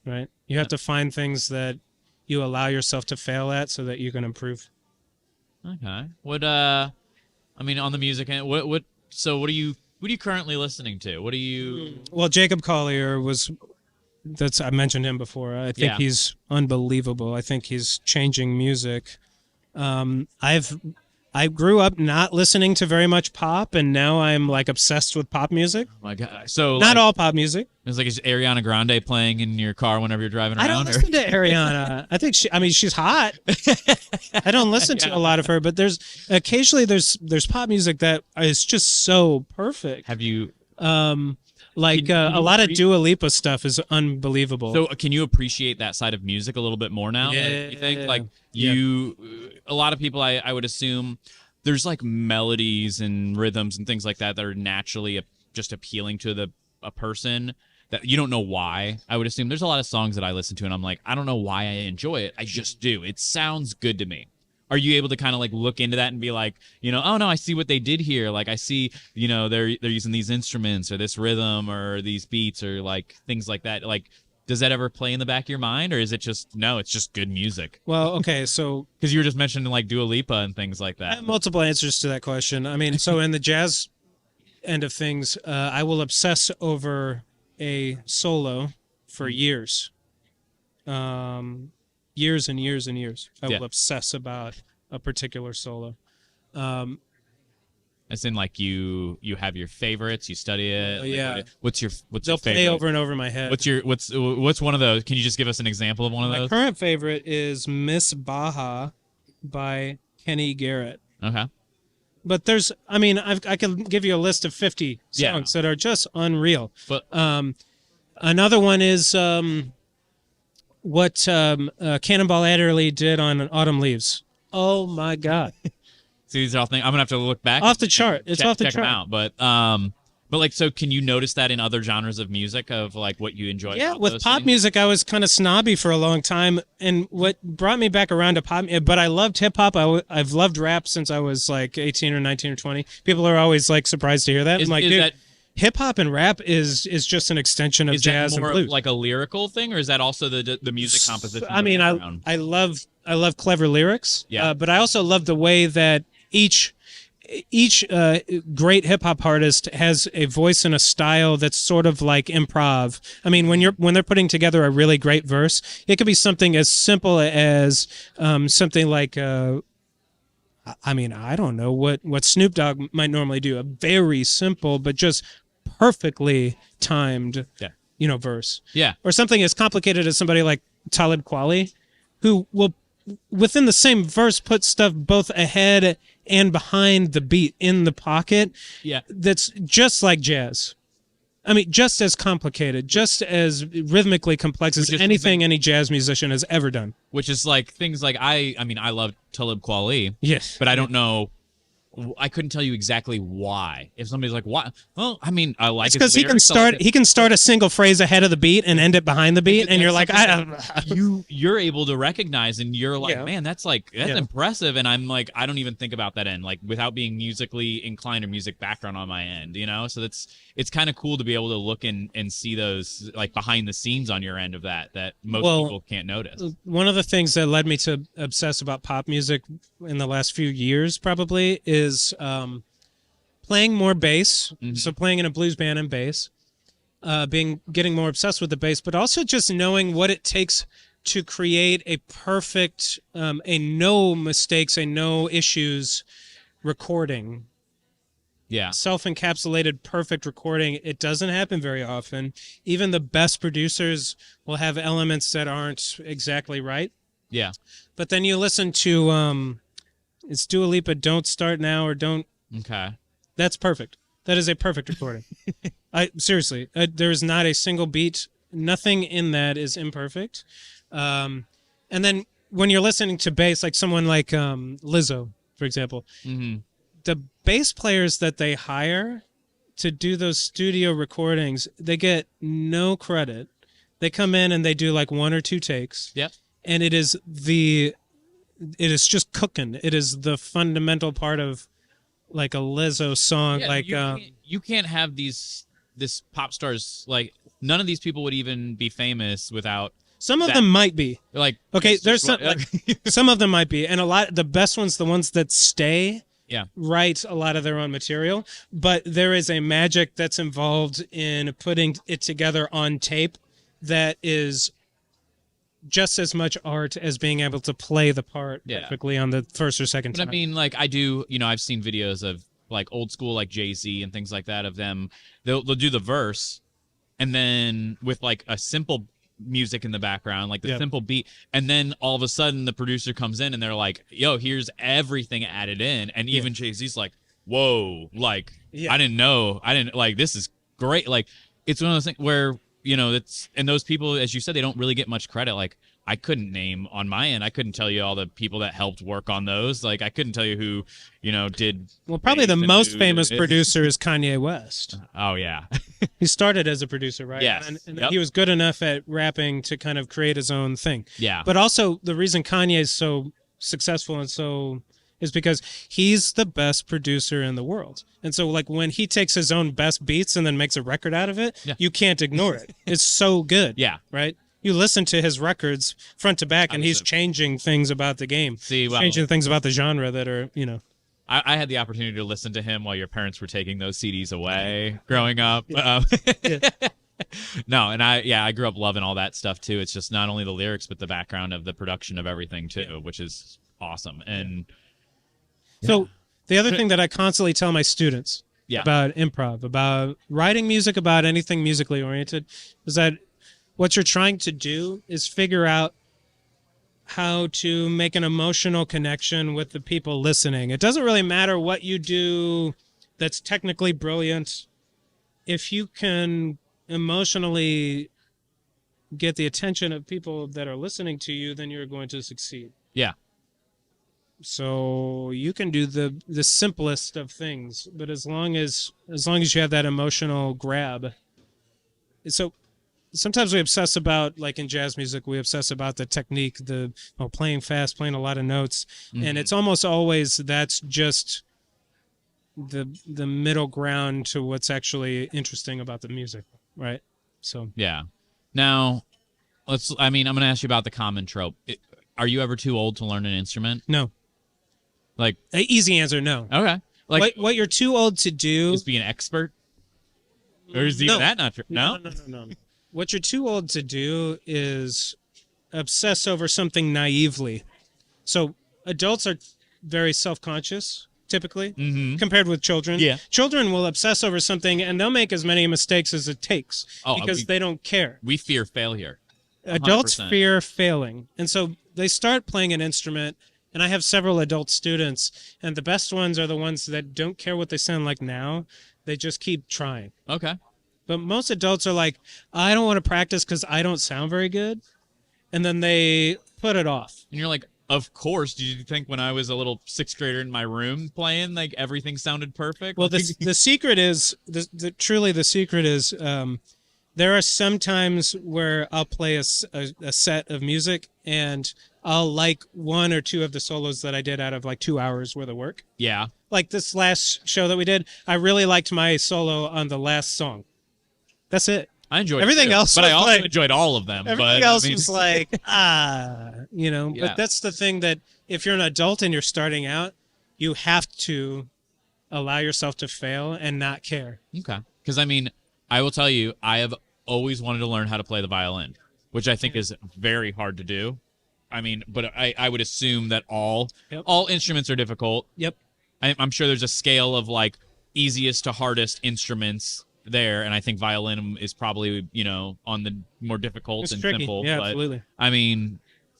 Right? You have to find things that you allow yourself to fail at so that you can improve. Okay. On the music end, what are you currently listening to? What do you... Well, Jacob Collier I mentioned him before. I think he's unbelievable. I think he's changing music. I grew up not listening to very much pop, and now I'm like obsessed with pop music. Oh my God! So not all pop music. It's like, is Ariana Grande playing in your car whenever you're driving around? I don't listen to Ariana. I think she's hot. I don't listen to a lot of her, but there's occasionally pop music that is just so perfect. Have you? A lot of Dua Lipa stuff is unbelievable. So can you appreciate that side of music a little bit more now? Yeah. You think a lot of people, I would assume, there's like melodies and rhythms and things like that are naturally just appealing to a person that you don't know why. I would assume there's a lot of songs that I listen to and I'm like, I don't know why I enjoy it. I just do. It sounds good to me. Are you able to kind of like look into that and be like, oh no, I see what they did here. Like, I see, they're using these instruments or this rhythm or these beats or like things like that. Like, does that ever play in the back of your mind, or is it just, no, it's just good music? Well, okay, so because you were just mentioning like Dua Lipa and things like that. I have multiple answers to that question. I mean, so in the jazz end of things, I will obsess over a solo for years. Years and years and years. I will obsess about a particular solo. As in, like, you have your favorites, you study it. What's your They'll favorite? play over and over in my head. What's one of those? Can you just give us an example of one of those? My current favorite is Miss Baja by Kenny Garrett. Okay. But I can give you a list of 50 songs that are just unreal. But another one is what Cannonball Adderley did on Autumn Leaves. Oh my God! See, these are all things I'm gonna have to look back. Off the chart. It's off the chart. chart. Check them out. But like, so can you notice that in other genres of music of like what you enjoy? Yeah, about with those pop things? music, I was kind of snobby for a long time, and what brought me back around to pop, but I loved hip hop. I've loved rap since I was like 18 or 19 or 20. People are always like surprised to hear that. I'm like, Is dude, that hip hop and rap is just an extension of is that jazz and more blues. like a lyrical thing, or is that also the music composition? I mean, I love clever lyrics. Yeah. But I also love the way that each great hip hop artist has a voice and a style that's sort of like improv. I mean, when they're putting together a really great verse, it could be something as simple as something like. I mean, I don't know what Snoop Dogg might normally do. A very simple but just perfectly timed, Yeah. verse. Yeah. Or something as complicated as somebody like Talib Kweli, who will, within the same verse, put stuff both ahead and behind the beat in the pocket. Yeah. That's just like jazz. I mean, just as complicated, just as rhythmically complex as Which is anything any jazz musician has ever done. Which is like things like I mean, I love Talib Kweli. Yes. But I don't know. I couldn't tell you exactly why. If somebody's like, "Why?" Well, I mean, I like It's because he can start a single phrase ahead of the beat and end it behind the beat, and you're like, you're able to recognize, and you're like, Yeah. man, that's impressive. And I'm like, I don't even think about that end, like without being musically inclined or music background on my end, So it's kind of cool to be able to look and see those like behind the scenes on your end of that most people can't notice. One of the things that led me to obsess about pop music in the last few years probably is playing more bass. Mm-hmm. So playing in a blues band and bass, getting more obsessed with the bass, but also just knowing what it takes to create a perfect, a no mistakes, a no issues recording. Yeah. Self-encapsulated perfect recording. It doesn't happen very often. Even the best producers will have elements that aren't exactly right. Yeah. But then you listen to it's Dua Lipa, Don't Start Now or Don't. Okay. That's perfect. That is a perfect recording. Seriously, there is not a single beat. Nothing in that is imperfect. And then when you're listening to bass, like someone like Lizzo, for example, the bass players that they hire to do those studio recordings, they get no credit. They come in and they do like one or two takes. Yep. And it is just cooking. It is the fundamental part of like a Lizzo song. Yeah, like you can't have this pop stars, like none of these people would even be famous without. Some of them might be. Like, okay, there's some some of them might be, and a lot the best ones, the ones that stay, write a lot of their own material. But there is a magic that's involved in putting it together on tape that is just as much art as being able to play the part perfectly on the first or second time. But I mean, like I do, I've seen videos of like old school, like Jay-Z and things like that of them. They'll do the verse, and then with like a simple music in the background, like the simple beat, and then all of a sudden the producer comes in and they're like, "Yo, here's everything added in," and even Jay-Z's like, "Whoa, like I didn't know, like this is great." Like it's one of those things where it's, and those people, as you said, they don't really get much credit. Like I couldn't name on my end, I couldn't tell you all the people that helped work on those. Like I couldn't tell you who did. Well, probably the most famous producer is Kanye West. Oh yeah. He started as a producer, right? Yes. And he was good enough at rapping to kind of create his own thing. Yeah. But also the reason Kanye is so successful and so is because he's the best producer in the world. And so like when he takes his own best beats and then makes a record out of it, you can't ignore it. It's so good. Yeah. Right? You listen to his records front to back, and he's changing things about the game. Changing things about the genre that are, I had the opportunity to listen to him while your parents were taking those CDs away growing up. No, and I grew up loving all that stuff too. It's just not only the lyrics, but the background of the production of everything too, which is awesome. And so the other thing that I constantly tell my students about improv, about writing music, about anything musically oriented, is that what you're trying to do is figure out how to make an emotional connection with the people listening. It doesn't really matter what you do that's technically brilliant. If you can emotionally get the attention of people that are listening to you, then you're going to succeed. Yeah. So you can do the simplest of things, but as long as you have that emotional grab. So sometimes we obsess about, like in jazz music, we obsess about the technique, playing fast, playing a lot of notes, and it's almost always that's just the middle ground to what's actually interesting about the music, right? So Yeah. Now, I'm going to ask you about the common trope. Are you ever too old to learn an instrument? no, Like, easy answer, no. okay. Like, What you're too old to do is be an expert? Or is No. even that not true? No? No. What you're too old to do is obsess over something naively. So adults are very self-conscious, typically, compared with children. Yeah. Children will obsess over something, and they'll make as many mistakes as it takes because they don't care. We fear failure. 100%. Adults fear failing. And so they start playing an instrument, and I have several adult students, and the best ones are the ones that don't care what they sound like now. They just keep trying. Okay. But most adults are like, I don't want to practice because I don't sound very good. And then they put it off. And you're like, of course. Did you think when I was a little sixth grader in my room playing, like everything sounded perfect? Well, the secret is, truly the secret is, there are some times where I'll play a set of music and I'll like one or two of the solos that I did out of like 2 hours worth of work. Yeah. Like this last show that we did, I really liked my solo on the last song. That's it. I enjoyed everything it else, but I also like, enjoyed all of them. Everything else was like, Yeah. But that's the thing, that if you're an adult and you're starting out, you have to allow yourself to fail and not care. Okay. Because I will tell you, I have always wanted to learn how to play the violin, which I think is very hard to do. But I would assume that all instruments are difficult. Yep. I'm sure there's a scale of like easiest to hardest instruments there, and I think violin is probably on the more difficult and tricky. simple. Yeah, but, absolutely.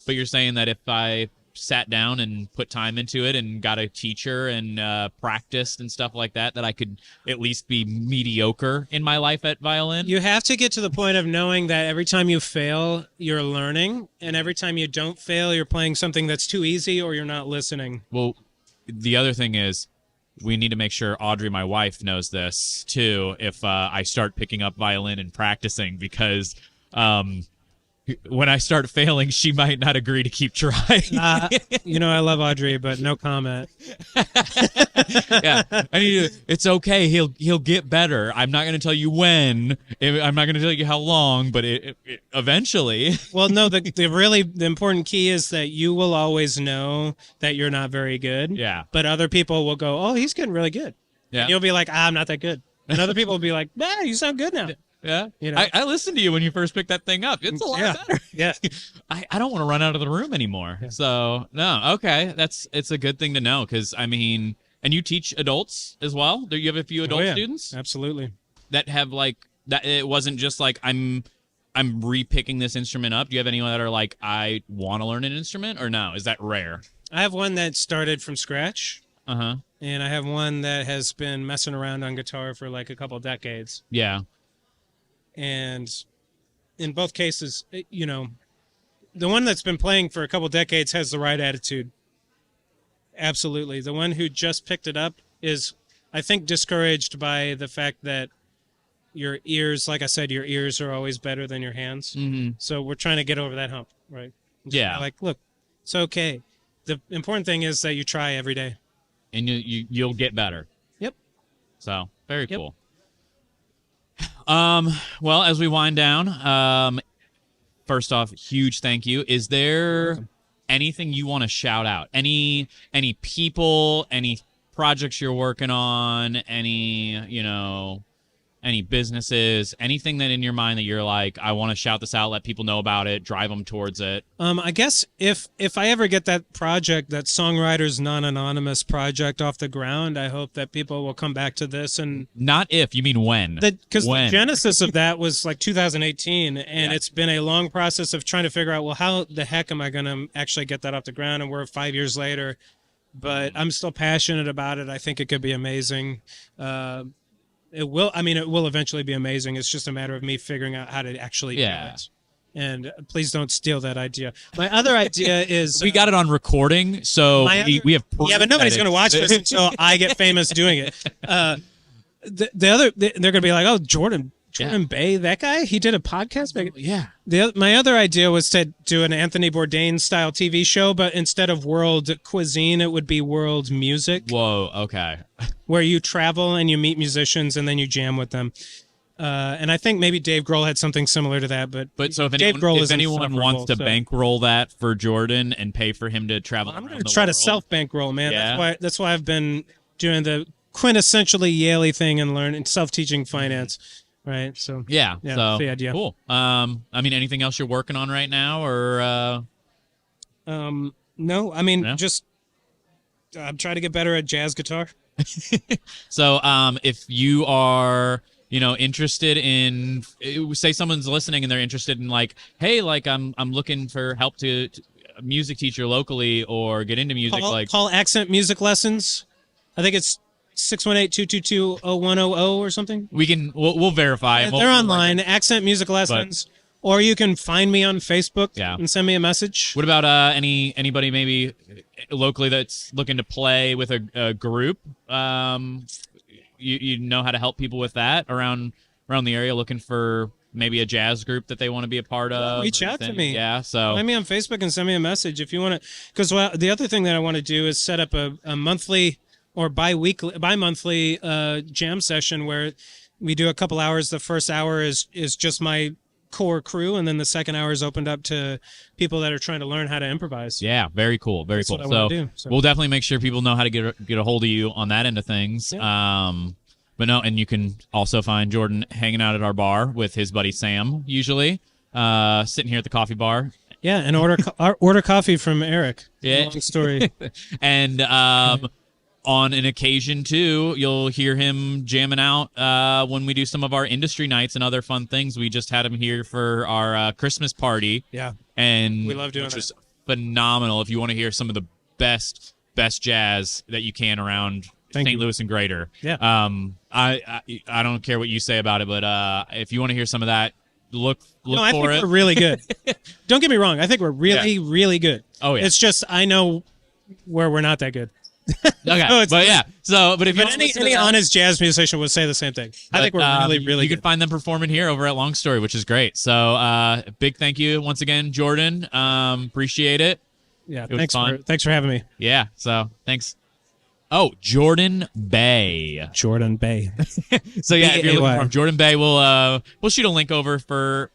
But you're saying that if I sat down and put time into it and got a teacher and practiced and stuff like that, that I could at least be mediocre in my life at violin? You have to get to the point of knowing that every time you fail, you're learning, and every time you don't fail, you're playing something that's too easy or you're not listening. Well, the other thing is, we need to make sure Audrey, my wife, knows this too if I start picking up violin and practicing, because when I start failing, she might not agree to keep trying. I love Audrey, but no comment. Yeah, it's okay. He'll get better. I'm not going to tell you when. I'm not going to tell you how long, but it eventually. Well, no, the important key is that you will always know that you're not very good. Yeah. But other people will go, oh, he's getting really good. Yeah. And you'll be like, I'm not that good. And other people will be like, you sound good now. Yeah. I listened to you when you first picked that thing up. It's a lot better. Yeah. I don't want to run out of the room anymore. Yeah. So, no, okay. It's a good thing to know, because, and you teach adults as well? Do you have a few adult students? Absolutely. That have that it wasn't just like I'm re-picking this instrument up. Do you have anyone that are like, I want to learn an instrument, or no? Is that rare? I have one that started from scratch. Uh-huh. And I have one that has been messing around on guitar for like a couple of decades. Yeah. And in both cases, the one that's been playing for a couple of decades has the right attitude. Absolutely. The one who just picked it up is, I think, discouraged by the fact that your ears, like I said, your ears are always better than your hands. Mm-hmm. So we're trying to get over that hump, right? Yeah. Like, look, it's okay. The important thing is that you try every day. And you'll get better. Yep. So, very cool. Well, as we wind down, first off, huge thank you. Is there anything you want to shout out? Any people, any projects you're working on, any businesses, anything that in your mind that you're like, I want to shout this out, let people know about it, drive them towards it? I guess if I ever get that project, that Songwriters Non-Anonymous project off the ground, I hope that people will come back to this. And not if, you mean when. Because the genesis of that was like 2018, and it's been a long process of trying to figure out, well, how the heck am I going to actually get that off the ground? And we're 5 years later, but I'm still passionate about it. I think it could be amazing. It will eventually be amazing. It's just a matter of me figuring out how to actually do it. And please don't steal that idea. My other idea is We got it on recording, so we have proof yeah, but nobody's that going to watch this until I get famous doing it. They're going to be like, oh, Jordan Bay, that guy, he did a podcast. Yeah. My other idea was to do an Anthony Bourdain style TV show, but instead of world cuisine, it would be world music. Whoa. Okay. Where you travel and you meet musicians and then you jam with them. And I think maybe Dave Grohl had something similar to that, but so if Dave Grohl if is anyone wants to so. bankroll that for Jordan and pay for him to travel, I'm going to try to self-bankroll, man. Yeah. That's why I've been doing the quintessentially Yale thing and learning self-teaching finance, right? So yeah, so that's the idea. Cool. I mean, anything else you're working on right now, or no? I mean, just I'm trying to get better at jazz guitar. So, if you are, interested in, say someone's listening and they're interested in like, hey, like I'm looking for help to a music teacher locally or get into music, call Accent Music Lessons. I think it's 618-222-0100 or something. We'll verify. They're online, Accent Music Lessons. Or you can find me on Facebook and send me a message. What about anybody maybe locally that's looking to play with a group? You know how to help people with that around the area, looking for maybe a jazz group that they want to be a part of? Reach out to me. Yeah, so find me on Facebook and send me a message if you want to. Because the other thing that I want to do is set up a monthly or bi-monthly jam session where we do a couple hours. The first hour is just my core crew, and then the second hour is opened up to people that are trying to learn how to improvise. Yeah, very cool. Very cool. What I wanna do. We'll definitely make sure people know how to get a hold of you on that end of things. Yeah. But no, and you can also find Jordan hanging out at our bar with his buddy Sam, usually sitting here at the coffee bar. Yeah, and order coffee from Erik. Yeah, LongStory. And on an occasion too, you'll hear him jamming out when we do some of our industry nights and other fun things. We just had him here for our Christmas party. Yeah, and we love doing which that. was phenomenal. If you want to hear some of the best jazz that you can around St. Louis and greater. Yeah. I don't care what you say about it, but if you want to hear some of that, look no, I for think it. We're really good. Don't get me wrong. I think we're really, really good. Oh yeah. It's just I know where we're not that good. Okay, but yeah. So, but if you any honest jazz musician would say the same thing. I think we're really, really. You can find them performing here over at LongStory, which is great. So, big thank you once again, Jordan. Appreciate it. Yeah, thanks for having me. Yeah. So, thanks. Oh, Jordan Bay. Jordan Bay. So yeah, if you're looking for him, Jordan Bay, we'll shoot a link over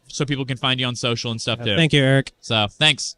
so people can find you on social and stuff too. Thank you, Erik. So thanks.